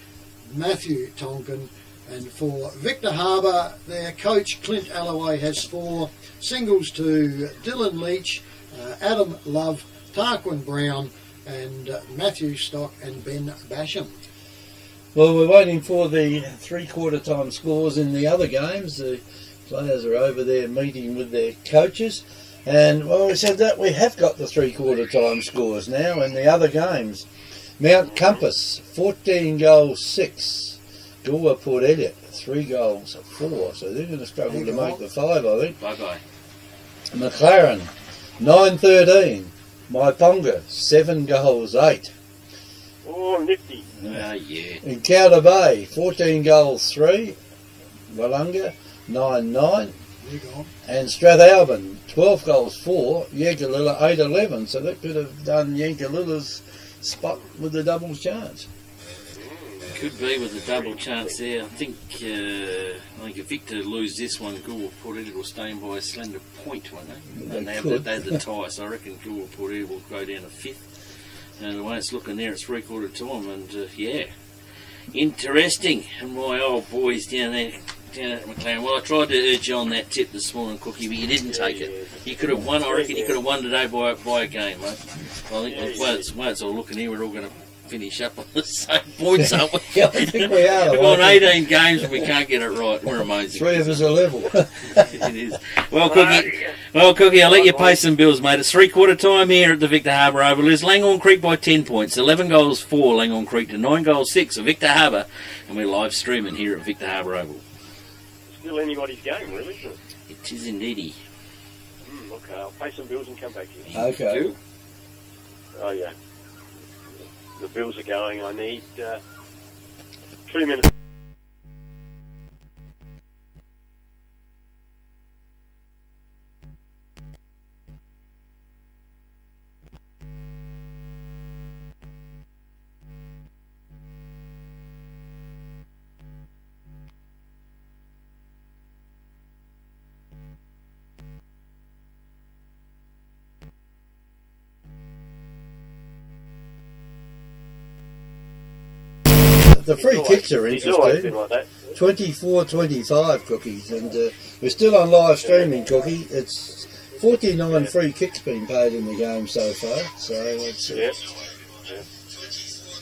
Matthew Tonkin. And for Victor Harbour, their coach Clint Alloway has 4. Singles to Dylan Leach, Adam Love, Tarquin Brown, and Matthew Stock and Ben Basham. Well, we're waiting for the three-quarter time scores in the other games. The players are over there meeting with their coaches. And, well, we said that we have got the three-quarter time scores now in the other games. Mount Compass, 14 goals 6. Gore Port Elliot, 3 goals, 4. So they're going to struggle to make the 5, I think. Bye-bye. McLaren, 9-13. Maiponga, 7 goals, 8. Oh, nifty. Yeah. Encounter Bay, 14 goals, 3. Wallunga, 9-9. And Strathalbyn, 12 goals, 4. Yankalilla, 8-11. So that could have done Yankalilla's spot with the double chance. Could be with a double chance there. I think if Victor lose this one, Gore Port Elliot will stay in by a slender point, won't they? And they have the tie, so I reckon Gore Port Elliot will go down to 5th. And the way it's looking there, it's 3/4 time, and yeah, interesting. And my old boys down there at McLaren. Well, I tried to urge you on that tip this morning, Cookie, but you didn't take it. You could have won. I reckon you could have won today by a game, mate. Well, I think the way it's all looking here, we're all going to finish up on the same points, aren't we? Yeah, I think we are. We've won 18 games and we can't get it right. We're amazing. 3 of us are level. It is. Well, Cookie, I'll let you pay some bills, mate. It's 3/4 time here at the Victor Harbour Oval. It's Langhorne Creek by 10 points. 11 goals, 4 Langhorne Creek to 9 goals, 6 of Victor Harbour. And we're live streaming here at Victor Harbour Oval. Still anybody's game, really, isn't it? It is indeedy. Okay, I'll pay some bills and come back to you. Okay. Oh, yeah. The bills are going. I need 3 minutes. The free kicks are He's always interesting. been like that. 24-25 Cookies, and we're still on live streaming, Cookie. It's 49 free kicks been paid in the game so far, so it's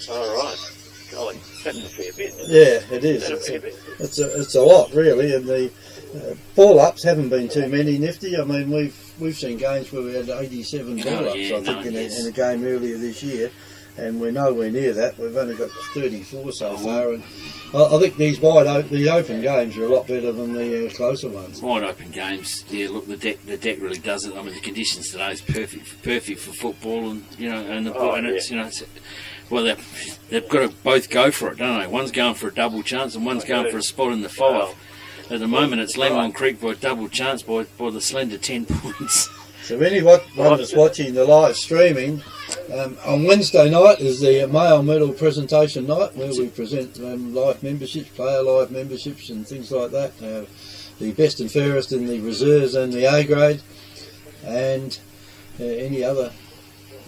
All right. Golly, that's a fair bit. yeah, it is. It's a lot really, and the ball ups haven't been too many, Nifty. I mean, we've seen games where we had 87 ball ups, I think, in a game earlier this year. And we're nowhere near that. We've only got 34 so far, and I think these the open games are a lot better than the closer ones. Wide open games, yeah. Look, the deck really does it. I mean, the conditions today is perfect for football, and it's well, they've got to both go for it, don't they? One's going for a double chance, and one's going for a spot in the 5. At the moment, it's Langhorne Creek by a double chance by the slender 10 points. So anyone that's watching the live streaming, on Wednesday night is the male medal presentation night, where we present live memberships, player live memberships and things like that. The best and fairest in the reserves and the A grade, and any other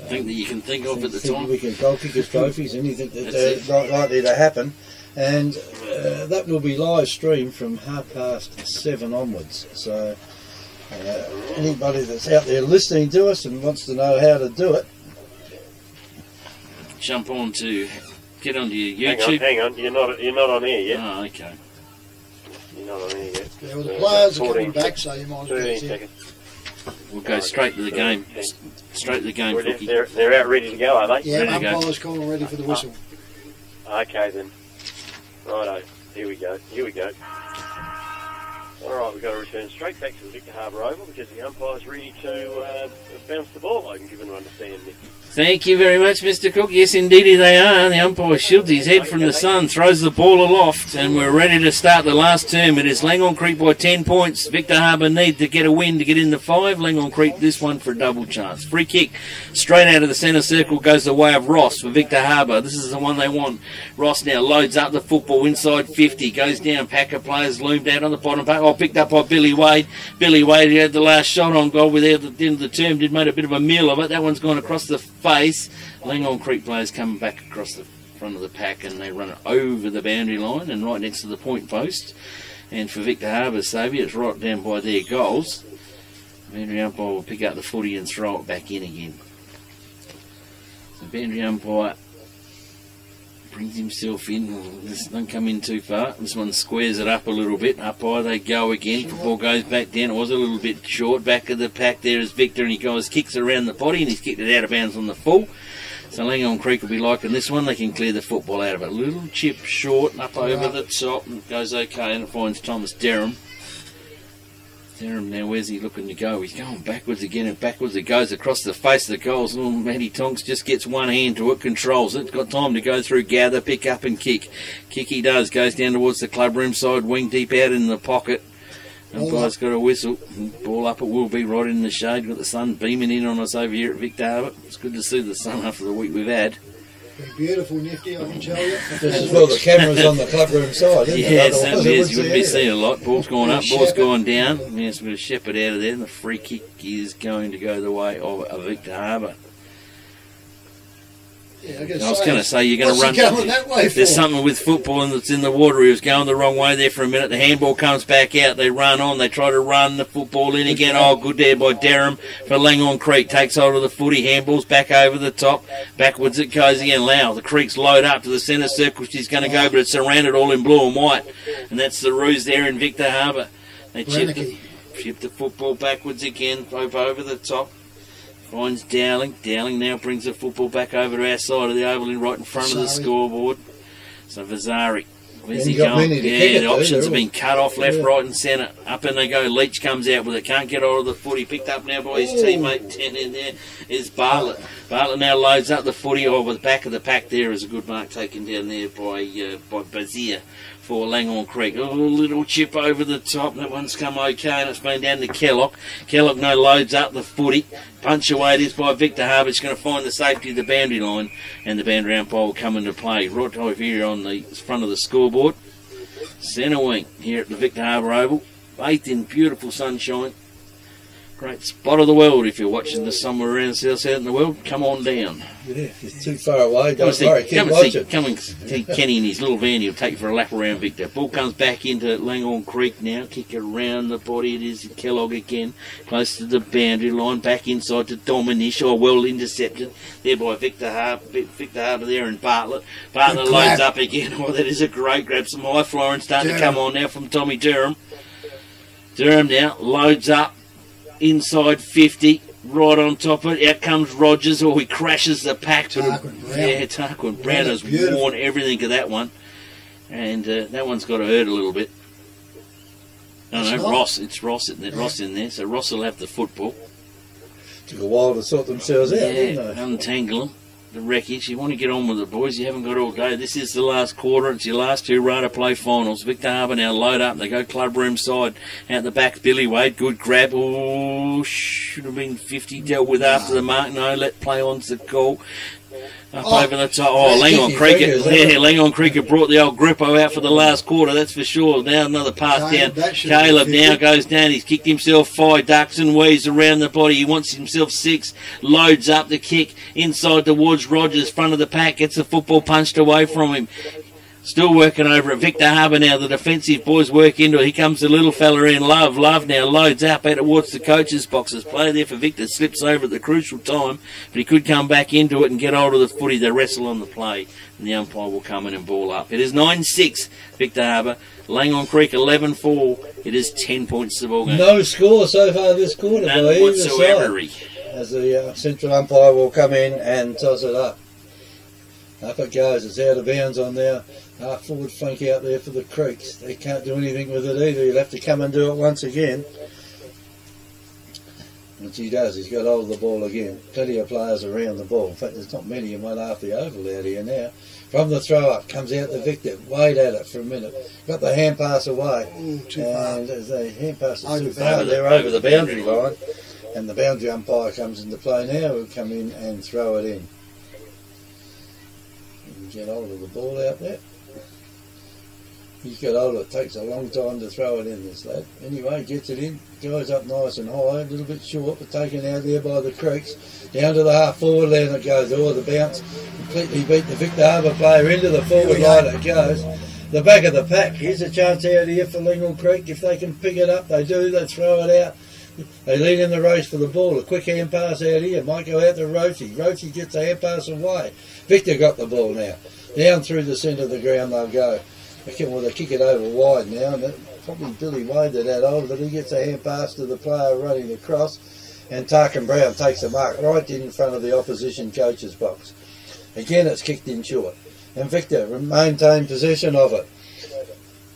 thing that you can think of at the time. We can goal kickers trophies, anything that's likely to happen. And that will be live streamed from 7:30 onwards. So anybody that's out there listening to us and wants to know how to do it, jump on to get onto your YouTube. Hang on, you're not on air yet. Oh, okay. You're not on air yet. Yeah, well, the players are coming back, so you might 13 get seconds. We'll go straight to the game. Straight to the game, Cookie. They're out ready to go, are they? Yeah, Ready to go. umpire's calling ready for the whistle. Okay then. Righto. Here we go. Alright, we've got to return straight back to the Victor Harbour Oval because the umpire's ready to bounce the ball, I can give them to understand, Nick. Thank you very much, Mr. Cook. Yes, indeed they are. The umpire shields his head from the sun, throws the ball aloft, and we're ready to start the last term. It is Langhorne Creek by 10 points. Victor Harbour need to get a win to get in the 5. Langhorne Creek, this one for a double chance. Free kick straight out of the centre circle goes the way of Ross for Victor Harbour. This is the one they want. Ross now loads up the football inside 50, goes down. Packer players loomed out on the bottom pack. Oh, picked up by Billy Wade. Billy Wade, he had the last shot on goal without the end of the term, did made a bit of a meal of it. That one's gone across the face. Langhorne Creek players coming back across the front of the pack, and they run it over the boundary line and right next to the point post. And for Victor Harbour's saviour, it's right down by their goals. Boundary umpire will pick up the footy and throw it back in again. The boundary umpire brings himself in. This doesn't come in too far. This one squares it up a little bit. Up high they go again. Football goes back down. It was a little bit short. Back of the pack there is Victor, and he goes kicks around the body, and he's kicked it out of bounds on the full. So Langhorne Creek will be liking this one. They can clear the football out of it. A little chip short, up over the top, and goes okay, and it finds Thomas Derham. Derham now, where's he looking to go? He's going backwards again, and backwards it goes across the face of the goals. Little Matty Tonks just gets one hand to it, controls it. Got time to go through, gather, pick up and kick. Kick he does, goes down towards the club room side, wing deep out in the pocket. Umpire's got a whistle. Ball up it will be, right in the shade. Got the sun beaming in on us over here at Victor Harbour. It's good to see the sun after the week we've had. Beautiful, Nifty, I can tell you. This is well the cameras on the clubroom side, isn't it? Yeah, it certainly is. You wouldn't be anything. seeing a lot. Ball's gone up, ball's gone down. Yes, with a Shepherd out of there. And the free kick is going to go the way of Victor Harbour. Yeah, I was going to say, you're going to run. Going that way for? There's something with football and it's in the water. He was going the wrong way there for a minute. The handball comes back out. They run on. They try to run the football in again. Oh, good there by Derham for Langhorne Creek. Takes hold of the footy. Handballs back over the top. Backwards it goes again. Lau. The Creeks load up to the centre circle. She's going to go, but it's surrounded all in blue and white. And that's the ruse there in Victor Harbour. They chip the football backwards again. Over the top. Finds Dowling. Dowling now brings the football back over to our side of the oval in right in front of the scoreboard. So Vasari, where's he going? Yeah, the options have been cut off left, right and centre. Up and they go. Leach comes out with it. Can't get hold of the footy. Picked up now by his teammate 10 in there is Bartlett. Bartlett now loads up the footy over the back of the pack. There is a good mark taken down there by Bazier for Langhorne Creek. Oh, a little chip over the top. That one's come okay, and it's been down to Kellogg. Kellogg now loads up the footy. Punch away it is by Victor Harbour. It's going to find the safety of the boundary line, and the boundary umpire will come into play right over here on the front of the scoreboard. Centre wing here at the Victor Harbour Oval. Bathed in beautiful sunshine. Great spot of the world if you're watching this somewhere around south in the world. Come on down. Yeah, it's too far away. Don't worry, keep watching. Come and see Kenny in his little van. He'll take you for a lap around Victor. Ball comes back into Langhorne Creek now. Kick around the body. It is Kellogg again. Close to the boundary line. Back inside to Dominish. Oh, well intercepted there by Victor Harbour there and Bartlett. Bartlett loads up again. Oh, that is a great grab. Some high flying starting to come on now from Tommy Durham. Durham now loads up. Inside 50, right on top of it. Out comes Rogers. Oh, he crashes the pack. Tarquin Brown has worn everything of that one. And that one's got to hurt a little bit. No, Ross. It's Ross, isn't it? Ross in there. So Ross will have the football. Took a while to sort themselves out, didn't they? Untangle them. The wreckage. You want to get on with it, boys. You haven't got all day. This is the last quarter. It's your last two Rada play finals. Victor Harbour now load up. They go club room side. Out the back, Billy Wade. Good grab. Oh, should have been 50. Dealt with after the mark. No, let play on's the call. Up over the top. Oh, Langhorne Creek. Langhorne Creek have brought the old Grippo out for the last quarter, that's for sure. Now another pass down. Caleb now goes down. He's kicked himself 5 ducks and weaves around the body. He wants himself 6. Loads up the kick inside towards Rogers. Front of the pack. Gets the football punched away from him. Still working over at Victor Harbour now. The defensive boys work into it. Here comes the little fella in. Love now loads up out towards the coach's boxes. Play there for Victor. Slips over at the crucial time. But he could come back into it and get hold of the footy. They wrestle on the play. And the umpire will come in and ball up. It is 9-6 Victor Harbour. Langhorne Creek 11-4. It is 10 points to the ball game. No score so far this quarter. None whatsoever. As the central umpire will come in and toss it up. Up it goes. It's out of bounds on there. Half forward flank out there for the Creeks. They can't do anything with it either. He'll have to come and do it once again. Which he does. He's got hold of the ball again. Plenty of players around the ball. In fact, there's not many in one half the oval out here now. From the throw up, comes out the Victor. Wade at it for a minute. Got the hand pass away. Too far. And as the hand pass is too far, they're over the boundary line. And the boundary umpire comes into play now. He'll come in and throw it in. Get hold of the ball out there. He's got hold of it. Takes a long time to throw it in, this lad. Anyway, gets it in. Goes up nice and high. A little bit short, but taken out there by the Creeks. Down to the half forward line it goes. Oh, the bounce. Completely beat the Victor Harbour player into the forward line it goes. The back of the pack. Here's a chance out here for Langhorne Creek. If they can pick it up, they do. They throw it out. They lead in the race for the ball. A quick hand pass out here. Might go out to Roche. Roche gets the hand pass away. Victor got the ball now. Down through the centre of the ground they'll go. They kick it over wide now. And probably Billy Wade that had hold of it. He gets a hand pass to the player running across. And Tarquin Brown takes the mark right in front of the opposition coach's box. Again, it's kicked in short. And Victor maintained possession of it.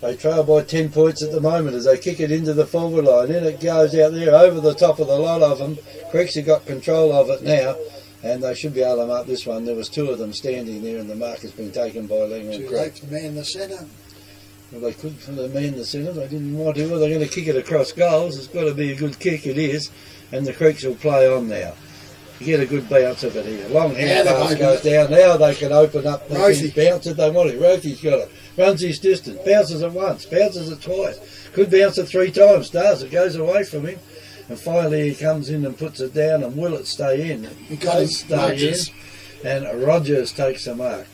They trail by 10 points at the moment as they kick it into the forward line. In it goes out there over the top of the lot of them. Creeks have got control of it now, and they should be able to mark this one. There was 2 of them standing there, and the mark has been taken by Langhorne Too Creek. late for the man in the centre. Well, they could for the man in the centre. They didn't want to. Well, they're going to kick it across goals. It's got to be a good kick. It is, and the Creeks will play on now. You get a good bounce of it here. Long hand pass goes down. Now they can open up. They can bounce it. They want it. Rothy's got it. Runs his distance. Bounces it once. Bounces it twice. Could bounce it 3 times. Does. It goes away from him. And finally he comes in and puts it down. And will it stay in? It does stay in. And Rogers takes the mark.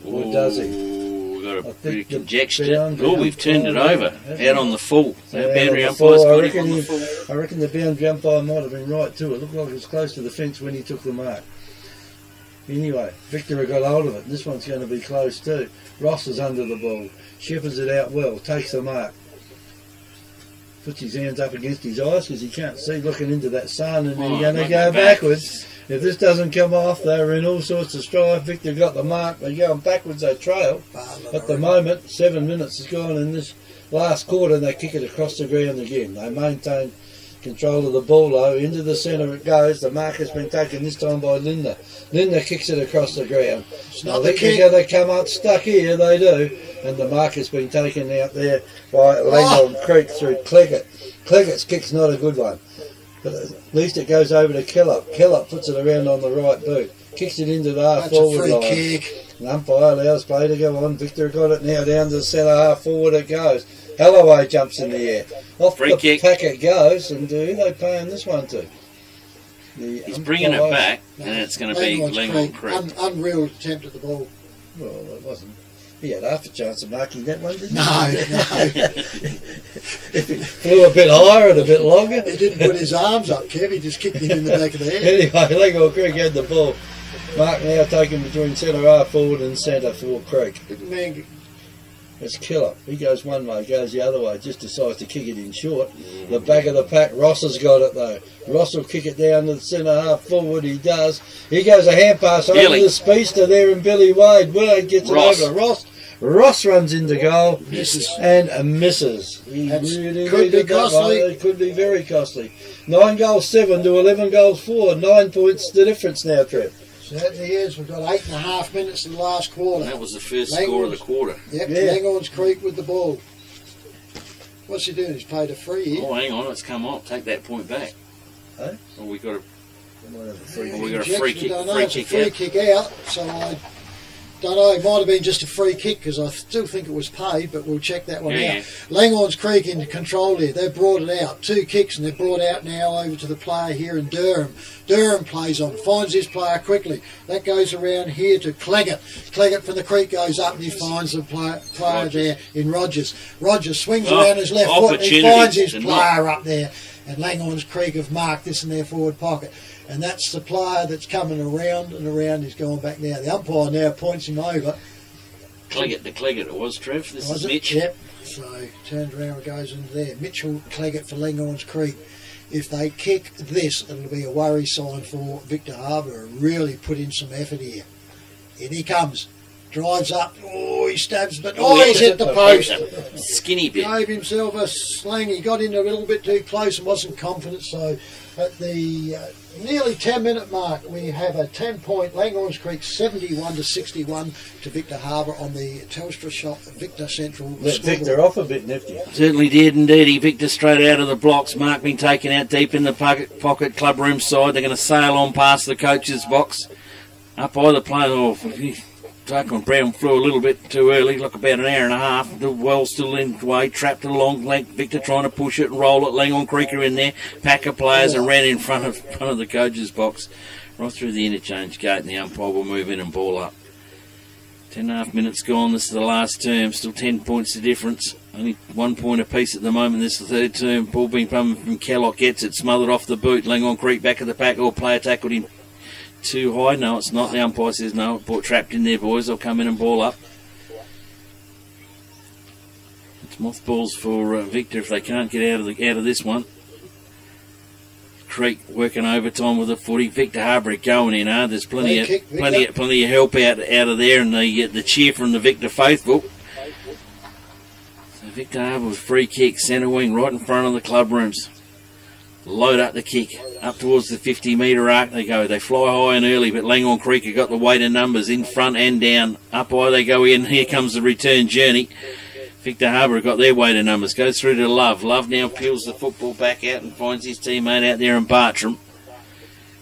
Or does he? We've got a bit of conjecture. Oh, we've turned it over. Out on the full. That boundary umpire's got him on the full. I reckon the boundary umpire might have been right too. It looked like it was close to the fence when he took the mark. Anyway, Victor got hold of it. This one's going to be close too. Ross is under the ball. Shepherds it out well. Takes the mark. Puts his hands up against his eyes because he can't see looking into that sun, and they're going to go backwards. If this doesn't come off, they're in all sorts of strife. Victor got the mark. They're going backwards. They trail. At the moment, 7 minutes has gone in this last quarter, and they kick it across the ground again. They maintain control of the ball, though. Into the centre it goes. The mark has been taken this time by Linda. Linda kicks it across the ground. I think they're going to come up stuck here. They do. And the mark has been taken out there by Langhorne Creek through Cleggett. Cleggett's kick's not a good one. But at least it goes over to Kellop. Kellop puts it around on the right boot. Kicks it into the half forward line. Kick. The umpire allows play to go on. Victor got it now down to the centre half forward it goes. Holloway jumps in the air. Off Free the kick. packet goes, and who they paying this one to? He's bringing it back, and it's going to be Langhorne Creek. Unreal attempt at the ball. Well, it wasn't. He had half a chance of marking that one, didn't he? No. If it flew a bit higher and a bit longer. He didn't put his arms up, Kev. He just kicked him in the back of the head. Anyway, Langhorne Creek had the ball. Mark now taken between centre half forward and centre for Creek. Man, It's Killer. He goes one way, goes the other way, just decides to kick it in short. The back of the pack, Ross has got it though. Ross will kick it down to the centre half forward, he does. He goes a hand pass over the speedster there in Billy Wade. Wade gets it over to Ross. Ross runs into goal and misses. He could be costly. It could be very costly. 9 goals 7 to 11 goals 4. 9 points the difference now, Trev. Certainly is. We've got 8.5 minutes in the last quarter. That was the first score of the quarter. Yep, Langhorne Creek with the ball. What's he doing? He's played a free here. Oh, hang on, it's come off. Take that point back. Hey? Oh, we got a Free kick out. So I don't know. It might have been just a free kick because I still think it was paid, but we'll check that one out. Langhorne Creek in control here. They've brought it out. 2 kicks, and they've brought out now over to the player here in Durham. Durham plays on, finds his player quickly. That goes around here to Cleggett. Cleggett from the Creek goes up and he finds the player there in Rogers. Rogers swings around his left foot and he finds his player up there. And Langhorne Creek have marked this in their forward pocket. And that's the player that's coming around and around. He's going back now. The umpire now points him over. Cleggett to Cleggett it was, Trev. This is Mitch. Yep. So turns around and goes into there. Mitchell Cleggett for Langhorne Creek. If they kick this, it'll be a worry sign for Victor Harbour. Really put in some effort here. In he comes. Drives up. Oh, he stabs, but he's hit the post. Skinny bit. Gave himself a slang. He got in a little bit too close and wasn't confident. So at the nearly 10-minute mark, we have a 10-point Langhorne Creek 71 to 61 to Victor Harbour on the Telstra Shop Victor Central. Let Victor off a bit, Nifty. Certainly did indeed. Victor straight out of the blocks. Mark being taken out deep in the pocket club room side. They're going to sail on past the coach's box. Up by the plane. Darkon Brown flew a little bit too early, like about an hour and a half. The well still in the way, trapped at a long length. Victor trying to push it and roll it. Langhorne Creek are in there. Pack of players and ran in front of the coach's box. Right through the interchange gate, and the umpire will move in and ball up. 10.5 minutes gone. This is the last term. Still 10 points the difference. Only 1 point apiece at the moment. This is the third term. Ball being pumped from Kellogg. Gets it. Smothered off the boot. Langhorne Creek back at the pack. All player tackled him too high. No, it's not. The umpire says no. Trapped in there, boys. They'll come in and ball up. It's mothballs for Victor if they can't get out of this one. Creek working overtime with the footy. Victor Harbour going in hard. There's plenty of kick, plenty of help out of there, and the cheer from the Victor faithful. So Victor Harbour with free kick, centre wing, right in front of the club rooms. Load up the kick up towards the 50-metre arc. They go. They fly high and early, but Langhorne Creek have got the weight of numbers in front and down. Up high they go in. Here comes the return journey. Victor Harbour have got their weight of numbers. Goes through to Love. Love now peels the football back out and finds his teammate out there in Bartram.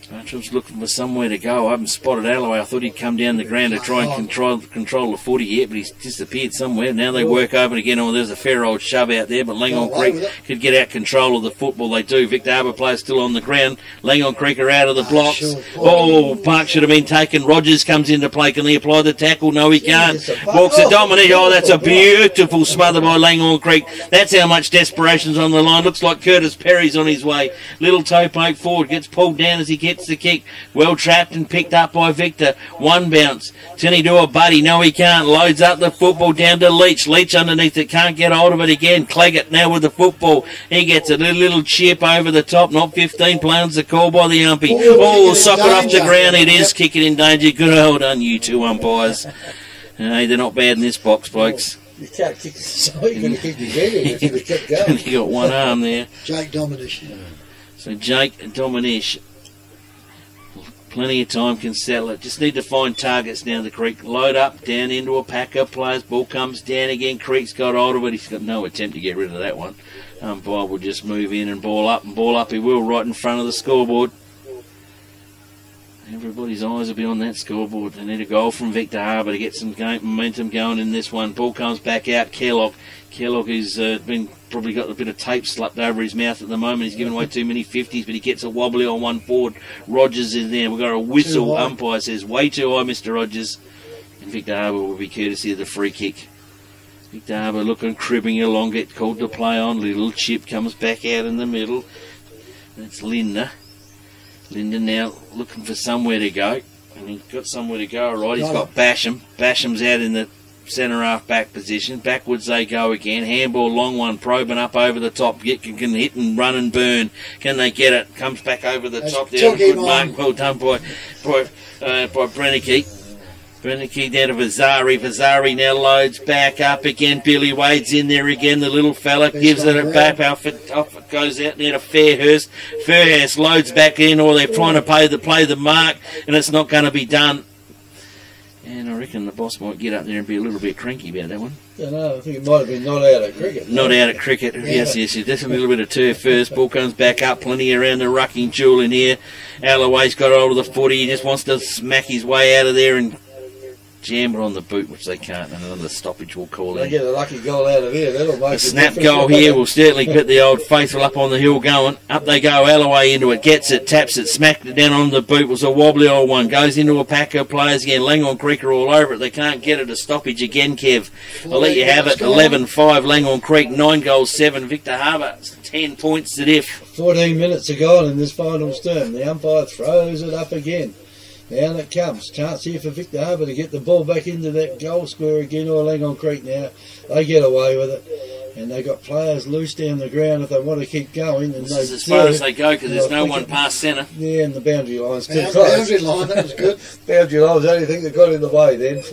Bartram's looking for somewhere to go. I haven't spotted Alloway. I thought he'd come down the ground to try and control the footy here, but he's disappeared somewhere. Now they work open again. Oh, there's a fair old shove out there, but Langhorne Creek could get out control of the football. They do. Victor Harbour players still on the ground. Langhorne Creek are out of the blocks. Oh, Park should have been taken. Rogers comes into play. Can he apply the tackle? No, he can't. Walks to Dominic. Oh, that's a beautiful smother by Langhorne Creek. That's how much desperation's on the line. Looks like Curtis Perry's on his way. Little toe poke forward. Gets pulled down as he gets the kick. Well trapped and picked up by Victor. One bounce. Tinny do a buddy. No, he can't. Loads up the football down to Leach. Leach underneath it. Can't get hold of it again. Claggett now with the football. He gets a little chip over the top. Not 15 pounds. The call by the umpy. Oh, sock it off the ground. It is kicking in danger. Good hold on you two umpires. Hey, they're not bad in this box, blokes. You can't kick the side. You're going to kick his head in if you kept going. He got one arm there. Jake Dominish. So Jake Dominish. Plenty of time can settle it. Just need to find targets down the creek. Load up, down into a pack of players. Ball comes down again. Creek's got hold of it. He's got no attempt to get rid of that one. Umpire will just move in and ball up he will, right in front of the scoreboard. Everybody's eyes will be on that scoreboard. They need a goal from Victor Harbour to get some momentum going in this one. Ball comes back out. Kellogg, who's probably got a bit of tape slapped over his mouth at the moment. He's given away too many 50s, but he gets a wobbly on one forward. Rogers is there. We've got a whistle. Umpire says, way too high, Mr. Rogers. And Victor Harbour will be courtesy of the free kick. Victor Harbour looking, cribbing along, get called to play on. Little chip comes back out in the middle. That's Linda. Linda now looking for somewhere to go. And he's got somewhere to go, all right. He's got Basham. Basham's out in the centre half back position. Backwards they go again. Handball, long one, probing up over the top. Can hit and run and burn. Can they get it? Comes back over the top there. Good mark. Well done by Brennicky. Brennicky down to Vazari. Vazari now loads back up again. Billy Wade's in there again. The little fella gives it back. Off it goes out there to Fairhurst. Fairhurst loads back in, or they're trying to play the mark, and it's not going to be done. And I reckon the boss might get up there and be a little bit cranky about that one. I don't know. I think it might have been not out of cricket. Not out of cricket. Yes. Definitely a little bit of turf first. Ball comes back up. Plenty around the rucking jewel in here. Alloway's got hold of the footy. He just wants to smack his way out of there and jam it on the boot, which they can't, and another stoppage will call in. They get a lucky goal out of here. That'll make a snap goal here will certainly get the old faithful up on the hill going. Up they go. Alloway into it, gets it, taps it, smacked it down on the boot. It was a wobbly old one. Goes into a pack of players again. Langhorne Creek are all over it. They can't get it. A stoppage again, Kev. I'll let you have it. 11-5 Langhorne Creek, 9 goals, 7 Victor Harbour. 10 points to diff. 14 minutes to go in this final term. The umpire throws it up again. Down it comes. Chance here for Victor Harbour to get the ball back into that goal square again, or Langhorne Creek now. They get away with it. And they've got players loose down the ground if they want to keep going. And this is as far as they go, because there's no one past centre. Yeah, and the boundary line's too close. Boundary line, that was good. Boundary line was the only thing that got in the way then,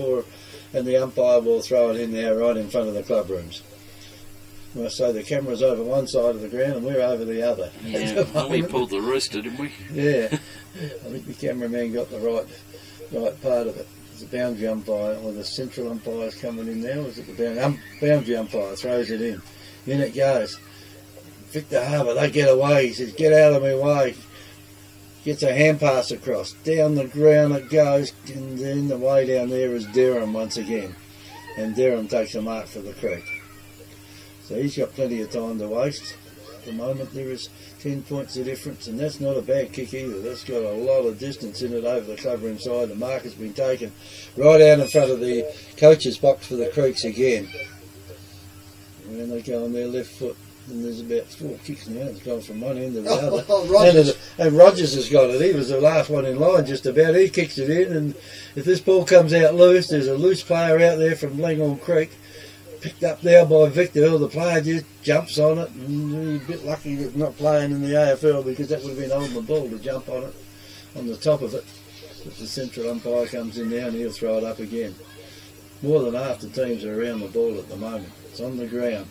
and the umpire will throw it in there right in front of the club rooms. So the camera's over one side of the ground and we're over the other. Yeah, well, we pulled the rooster, didn't we? Yeah. I think the cameraman got the right part of it. There's a boundary umpire, or the central umpire's coming in now. Is it the boundary umpire throws it in? In it goes. Victor Harbour, they get away. He says, get out of my way. Gets a hand pass across. Down the ground it goes, and then the way down there is Derham once again. And Derham takes a mark for the Creek. So he's got plenty of time to waste. At the moment there is 10 points of difference, and that's not a bad kick either. That's got a lot of distance in it over the club room side. The mark has been taken right out in front of the coach's box for the Creeks again. And then they go on their left foot, and there's about 4 kicks now. It's gone from one end to the other. And Rogers has got it. He was the last one in line just about. He kicks it in, and if this ball comes out loose, there's a loose player out there from Langhorne Creek. picked up there by Victor. The player just jumps on it, and he's a bit lucky with not playing in the AFL because that would have been holding the ball to jump on it, on the top of it. But the central umpire comes in now and he'll throw it up again. More than half the teams are around the ball at the moment. It's on the ground.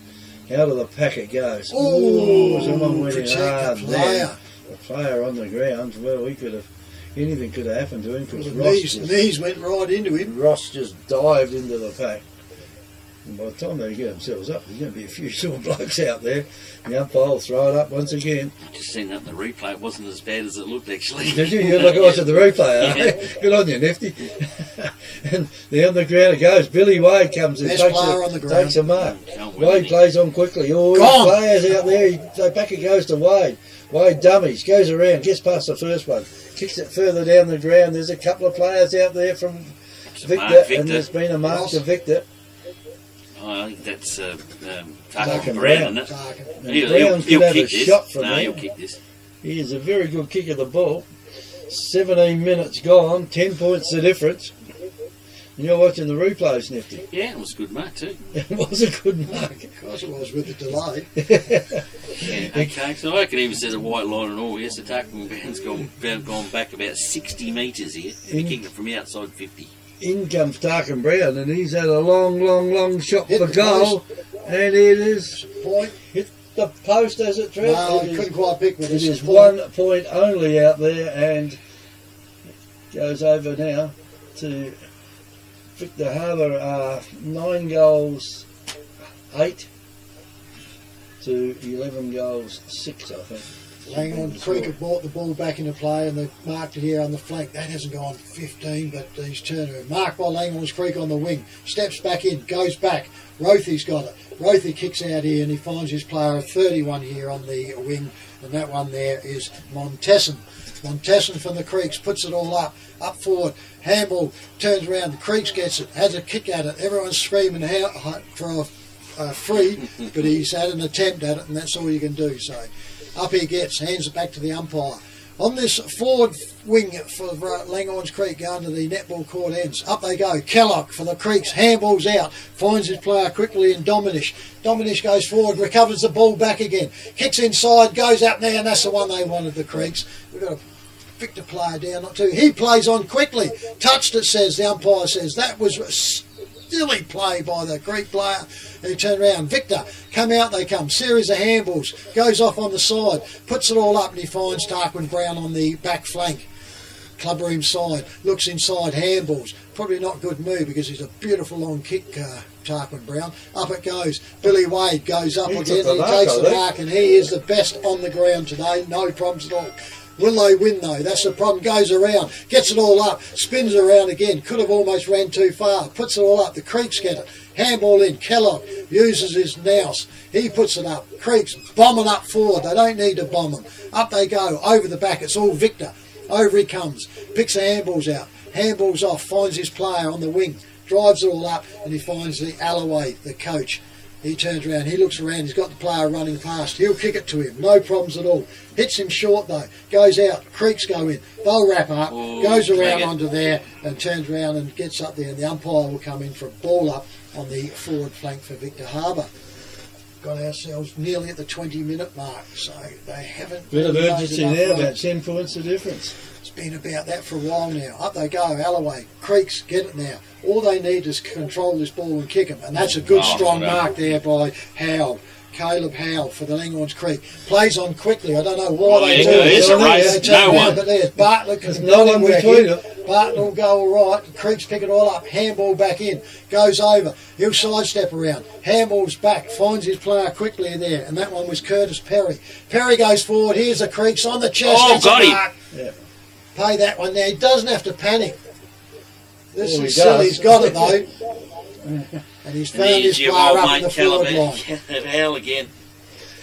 Out of the pack it goes. Oh, someone went in hard the there. The player on the ground. Well, anything could have happened to him because knees went right into him. Ross just dived into the pack. And by the time they get themselves up, there's going to be a few sore blokes out there. The umpire will throw it up once again. I just seen that in the replay. It wasn't as bad as it looked, actually. Did you? You look at the replay, eh? Good on you, Nifty. And the on the ground it goes. Billy Wade comes in, takes a mark. Wade plays on quickly. All the players out there, the packet goes to Wade. Wade dummies, goes around, gets past the first one, kicks it further down the ground. There's a couple of players out there from Victor, and there's been a mark to Victor. I think that's Tarkin Brown, isn't it? Brown's He'll have kick a this. shot from No, there. he'll kick this. He is a very good kick of the ball. 17 minutes gone, 10 points the difference. And you're watching the replays, Nifty. Yeah, it was a good mark too. It was a good mark. Of course it was with the delay. Yeah, okay, so I could even set a white line and all. Yes, the Tarkin Brown's gone back about 60 metres here. He kicked it from outside 50. In comes Tarkin Brown, and he's had a long shot for goal, and it is point. Hit the post as it tripped. No, I couldn't quite pick with it. It is 1 point only out there, and goes over now to Victor Harbour. 9 goals, 8 to 11 goals, 6, I think. Langhorne Creek have brought the ball back into play and they've marked it here on the flank. That hasn't gone 15, but he's turned around. Marked by Langhorne Creek on the wing. Steps back in, goes back. Rothy's got it. Rothy kicks out here and he finds his player 31 here on the wing, and that one there is Montesson. Montesson from the Creeks puts it all up forward. Handball turns around. The Creeks gets it, has a kick at it. Everyone's screaming for a free, but he's had an attempt at it, and that's all you can do. So up he gets, hands it back to the umpire. On this forward wing for Langhorne Creek going to the netball court ends. Up they go. Kellogg for the Creeks. Handballs out. Finds his player quickly in Dominish. Dominish goes forward, recovers the ball back again. Kicks inside, goes up there, and that's the one they wanted, the Creeks. We've got a Victor player down, not two. He plays on quickly. Touched it, says the umpire says. That was a silly play by the Creek player. He turned around. Victor, come out they come. Series of handballs. Goes off on the side. Puts it all up and he finds Tarquin Brown on the back flank. Club room side. Looks inside. Handballs. Probably not a good move because he's a beautiful long kick, Tarquin Brown. Up it goes. Billy Wade goes up again. He takes the mark and he is the best on the ground today. No problems at all. Will they win though? That's the problem. Goes around, gets it all up, spins around again. Could have almost ran too far. Puts it all up. The Creeks get it. Handball in. Kellogg uses his nous. He puts it up. Creeks bombing up forward. They don't need to bomb them. Up they go. Over the back. It's all Victor. Over he comes. Picks the handballs out. Handballs off. Finds his player on the wing. Drives it all up and he finds the Alloway, the coach. He turns around, he looks around, he's got the player running past. He'll kick it to him, no problems at all. Hits him short though, goes out, Creeks go in. They'll wrap up, goes around onto there and turns around and gets up there. And the umpire will come in for a ball up on the forward flank for Victor Harbour. Got ourselves nearly at the 20-minute mark, so they haven't... Bit of urgency now, about 10 points of difference. It's been about that for a while now. Up they go, Alloway, Creeks get it now. All they need is control this ball and kick them, and that's a good strong mark there by Howell. Caleb Howell for the Langhorne Creek. Plays on quickly. I don't know why they do it. It's a race. No one. But there's Bartlett. There's no one between them. Bartlett will go all right. The Creeks pick it all up. Handball back in. Goes over. He'll sidestep around. Handball's back. Finds his player quickly there. And that one was Curtis Perry. Perry goes forward. Here's the Creeks on the chest. Oh, got him. Yeah. Pay that one there. He doesn't have to panic. This is silly. He's got it though. And he's found his player up in the forward line. Hell again.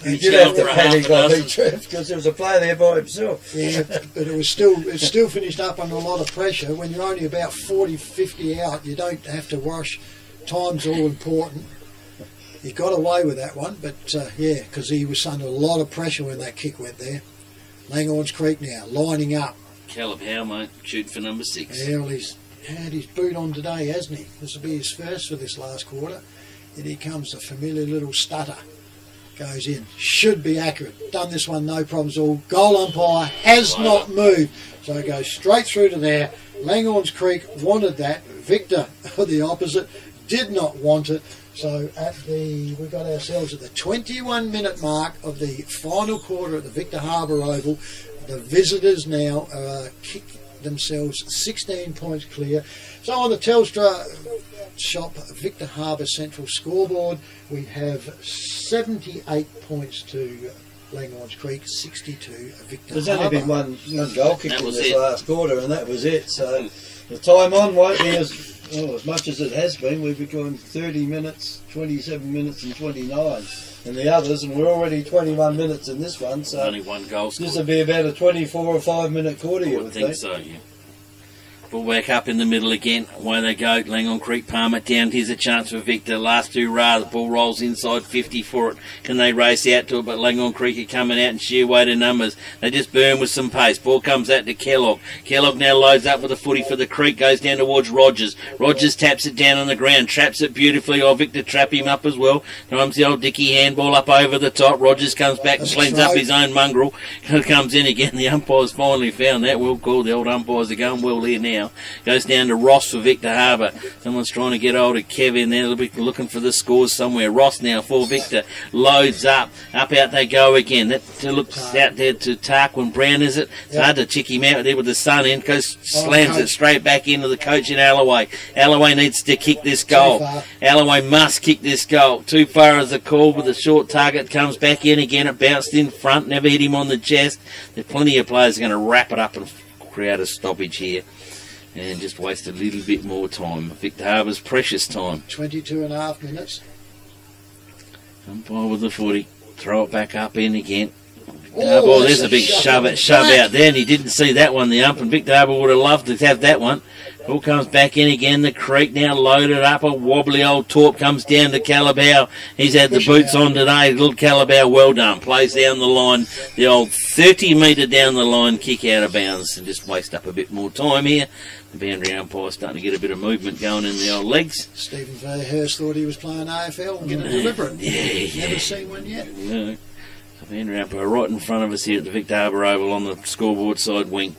He did have to panic, I think, because there was a player there by himself. Yeah, but it still finished up under a lot of pressure. When you're only about 40, 50 out, you don't have to rush. Time's all important. He got away with that one, but yeah, because he was under a lot of pressure when that kick went there. Langhorne Creek now, lining up. Caleb Howe, mate, shoot for number 6. Yeah, well, he's had his boot on today, hasn't he? This will be his first for this last quarter. And here comes the familiar little stutter. Goes in. Should be accurate. Done this one, no problems at all. Goal umpire has not moved. So it goes straight through to there. Langhorns Creek wanted that. Victor, the opposite, did not want it. So we got ourselves at the 21-minute mark of the final quarter at the Victor Harbour Oval. The visitors now kick themselves 16 points clear. So on the Telstra Shop Victor Harbour Central scoreboard, we have 78 points to Langhorns Creek, 62 Victor There's Harbour. only been one goal kick That in was this it. last quarter, and that was it. So the time on won't be as much as it has been. We've been going 30 minutes, 27 minutes and 29 in the others, and we're already 21 minutes in this one. So Only one goal this will scored. be about a 24 or 5 minute quarter, I you would would think think. so, yeah. Ball back up in the middle again. Away they go. Langhorne Creek palm it down. Here's a chance for Victor. Last two The ball rolls inside 50 for it. Can they race out to it? But Langhorne Creek are coming out in sheer weight of numbers. They just burn with some pace. Ball comes out to Kellogg. Kellogg now loads up with a footy for the Creek. Goes down towards Rogers. Rogers taps it down on the ground. Traps it beautifully. Oh, Victor trap him up as well. Comes the old Dicky handball up over the top. Rogers comes back and cleans up his own mongrel. Comes in again. The umpire's finally found that. Well called. The old umpires are going well there now. Goes down to Ross for Victor Harbour. Someone's trying to get hold of Kevin there. They'll be looking for the scores somewhere. Ross now for Victor. Loads up. Up out they go again. That looks out there to Tarquin Brown, is it? It's hard to check him out there with the sun in. Goes, slams it straight back into the coach in Alloway. Alloway needs to kick this goal. Alloway must kick this goal. Too far as a call with a short target. Comes back in again. It bounced in front. Never hit him on the chest. There's plenty of players going to wrap it up and create a stoppage here. And just waste a little bit more time. Victor Harbour's precious time. 22.5 minutes. Umpire with the footy. Throw it back up in again. Oh, Oh, there's that's a big a shove out there, and he didn't see that one, the ump, and Victor Harbour would have loved to have that one. Ball comes back in again, the Creek now loaded up, a wobbly old Torp comes down to Calabao. He's had the boots on today, little Calabao, well done. Plays down the line, the old 30 metre down the line, kick out of bounds, and just waste up a bit more time here. The boundary umpire starting to get a bit of movement going in the old legs. Stephen Fairhurst thought he was playing AFL and getting deliberate. Yeah. Never seen one yet. No. So the boundary umpire right in front of us here at the Victor Harbour Oval on the scoreboard side wing.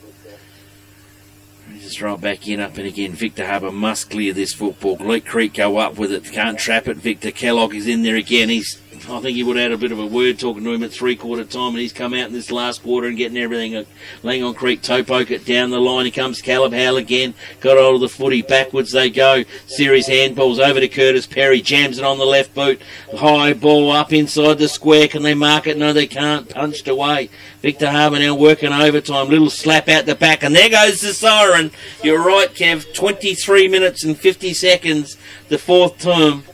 Just right back in, up and again. Victor Harbour must clear this football. Leek Creek go up with it. Can't trap it. Victor Kellogg is in there again. I think he would have had a bit of a word talking to him at three-quarter time, and he's come out in this last quarter and getting everything. Langhorne Creek toe poke it down the line. Here comes Calabao again. Got hold of the footy. Backwards they go. Series handballs over to Curtis Perry. Jams it on the left boot. High ball up inside the square. Can they mark it? No, they can't. Punched away. Victor Harbour now working overtime. Little slap out the back, and there goes the siren. You're right, Kev. 23 minutes and 50 seconds, the fourth term.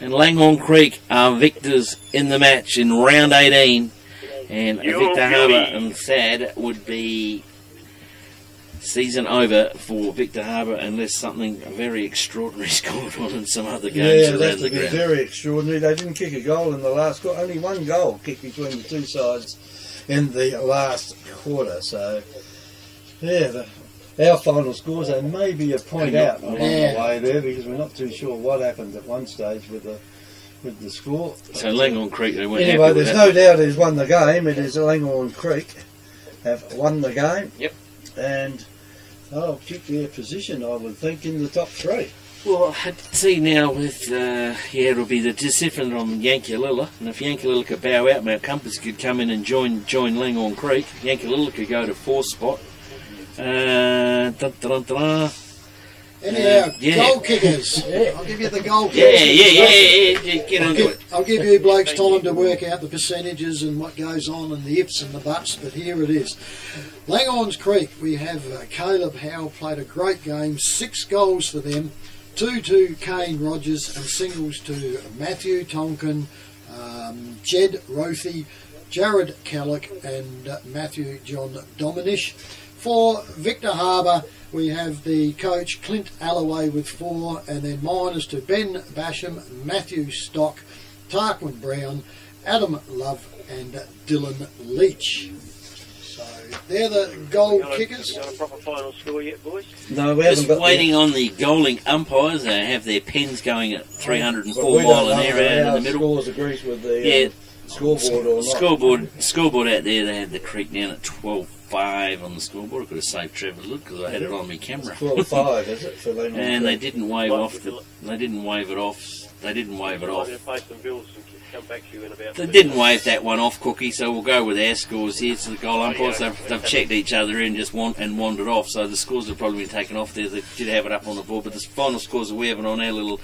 And Langhorne Creek are victors in the match in round 18. And Victor Harbour and SAD would be season over for Victor Harbour unless something very extraordinary is going on in some other games Yeah, around that's the been ground. very extraordinary. They didn't kick a goal in the last quarter. Only one goal kicked between the two sides in the last quarter. So, yeah, our final scores are maybe a point out along the way there because we're not too sure what happened at one stage with the score. So Langhorne Creek, they weren't Anyway, happy with there's that. no doubt he's won the game. It is Langhorne Creek have won the game. Yep. And they'll keep their position, I would think, in the top three. Well, I see now with, it'll be the decision on Yankalilla, and if Yankalilla could bow out, Mount Compass could come in and join Langhorne Creek. Yankalilla could go to fourth spot. Anyhow, yeah. goal kickers. I'll give you the goal kickers. Yeah, get onto it. I'll give you blokes time to work out the percentages and what goes on and the ifs and the buts, but here it is. Langhorns Creek, we have Caleb Howe played a great game, 6 goals for them, 2 to Kane Rogers and singles to Matthew Tonkin, Jed Rothy, Jared Kellock and Matthew John Dominish. For Victor Harbour, we have the coach Clint Alloway with 4, and then minors to Ben Basham, Matthew Stock, Tarquin Brown, Adam Love and Dylan Leach. So they're the goal You kickers. got a proper final score yet, boys? No, we haven't Just got waiting on the goaling umpires. They have their pens going at 304 we don't mile an know hour whether out in our the middle. Scores agrees with the Yeah. scoreboard or not. Scoreboard out there. They had the Creek down at 12.5 on the scoreboard. I could have saved Trevor's look because I had it on my camera. 12-5, is it? For Lennon? And they didn't wave Well, off. They didn't wave it off. They didn't wave it I'm off. going to pay some bills and come back to you in about. They didn't wave that one off, Cookie, so we'll go with our scores here. So the goal umpires, they've checked each other in, just wandered off. So the scores have probably been taken off there. They did have it up on the board, but the final scores that we have on our little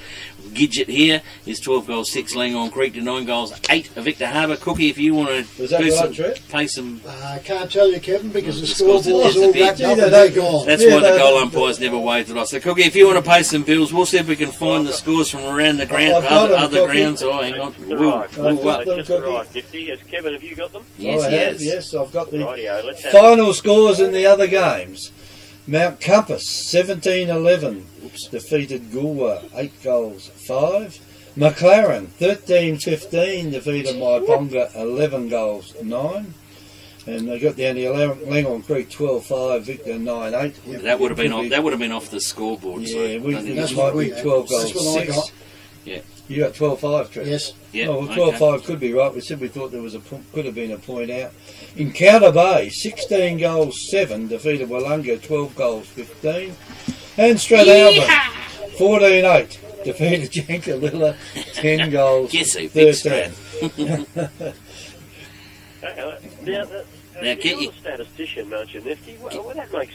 gidget here is 12 goals 6 Langhorne Creek to 9 goals 8 Victor Harbour. Cookie, if you want to Was that right, Trev? pay some. I can't tell you, Kevin, because the scores scoreboard's are all big. wrapped up Yeah, and they- they're gone. That's Yeah, why the no, goal no. umpires never waved it off. So, Cookie, if you want to pay some bills, we'll see if we can find the scores from around the ground, I've got them, other Cookie. grounds. Oh, hang on. Just We'll arrived. got them, Just Cookie. arrived, Nifty. Yes, Kevin, have you got them? Yes, I have, yes. yes, I've got the Rightio, let's have final scores in the other games. Mount Compass 17-11 defeated Goolwa 8 goals 5. McLaren 13-15 defeated Maiponga 11 goals 9. And they got down to Langhorne Creek 12-5, Victor 9-8. That would have been off. That would have been off the scoreboard. so Yeah, we I think That's it it's- might what we be had. 12 That's goals what I 6. got. You got 12-5, Trevor? Yes. yeah, Oh, well, okay. 12-5 could be right. We said we thought there was could have been a point out. Encounter Bay, 16 goals 7, defeated Wollonga 12 goals 15. And Strathalbyn, 14-8, defeated Yankalilla 10 goals Guess who? Big 13. Now, get you're you- a statistician, aren't you, Nifty? Well, that makes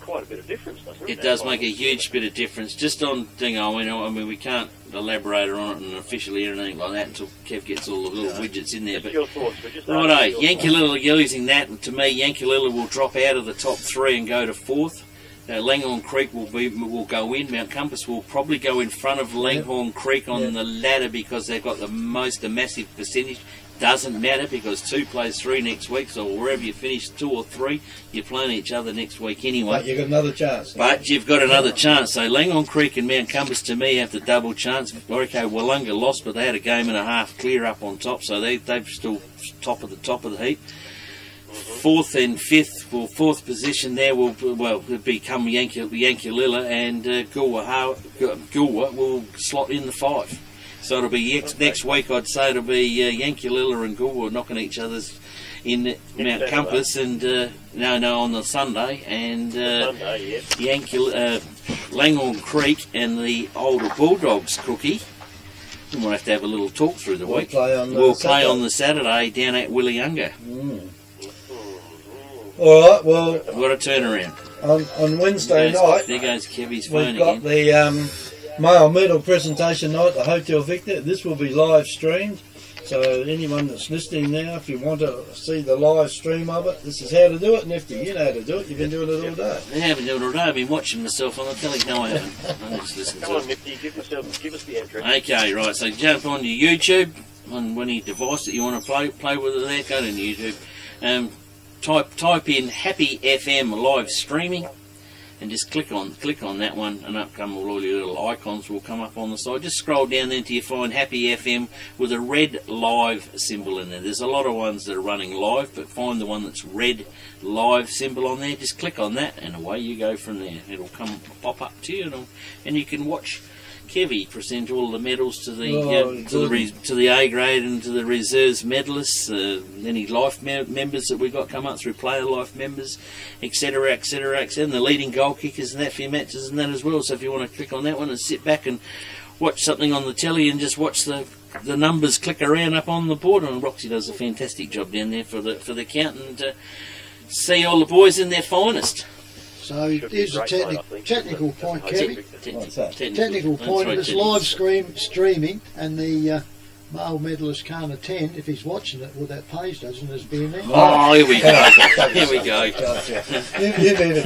quite a bit of difference, doesn't it? It does make a huge bit of difference. Just on Dingo, I mean, we can't elaborate on it and officially or anything like that until Kev gets all the little widgets in there. Just But your thoughts. We're just righto, asking your Yankalilla using that, to me, Yankalilla will drop out of the top 3 and go to 4th. Langhorne Creek will go in. Mount Compass will probably go in front of Langhorne Creek on the ladder because they've got the massive percentage. Doesn't matter because 2 plays 3 next week, so wherever you finish 2 or 3, you're playing each other next week anyway. But you got another chance. But you've got another chance. So Langhorne Creek and Mount Compass to me have the double chance. Okay, Wollonga lost, but they had a game and a half clear up on top, so they've still top of the heap. 4th and 5th, well, 4th position there will become Yankalilla, and Goolwa will slot in the 5. So it'll be next week. I'd say it'll be Yankalilla and Goolwa knocking each other's in Mount Saturday. Compass, and no on the Sunday, and Sunday, yes. Langhorne Creek and the older Bulldogs, Cookie. We might have to have a little talk through the We'll week. play on the We'll play Saturday. on the Saturday down at Williunga. All right, well, What a turnaround. on Wednesday night, There goes Kevy's phone we've got again. the male medal presentation night at the Hotel Victor. This will be live streamed. So anyone that's listening now, if you want to see the live stream of it, this is how to do it, Nifty. You know how to do it. You've been doing it all day. I haven't done it all day. I've been watching myself on the telly. No, I haven't. I just listened Come to on, it. Nifty, give us the entry. Okay, right. So jump on your YouTube on any device that you want to play with it there. Go to YouTube. Type in Happy FM live streaming, and just click on that one, and up come all your little icons will come up on the side. Just scroll down there until you find Happy FM with a red live symbol in there. There's a lot of ones that are running live, but find the one that's red live symbol on there. Just click on that, and away you go from there. It'll pop up to you, and you can watch Kevy present all the medals to the A grade and to the reserves medalists, any life members that we got come up through player life members, etc., and the leading goal kickers and that for your matches and that as well. So if you want to click on that one and sit back and watch something on the telly and just watch the numbers click around up on the board, and Roxy does a fantastic job down there for the count, and see all the boys in their finest. So here's a technical point, Kevin. What's that? Technical point, if it's live streaming and the male medalist can't attend, if he's watching it, well, that page doesn't as being there. Oh, here we go. Here we go. Gotcha. You need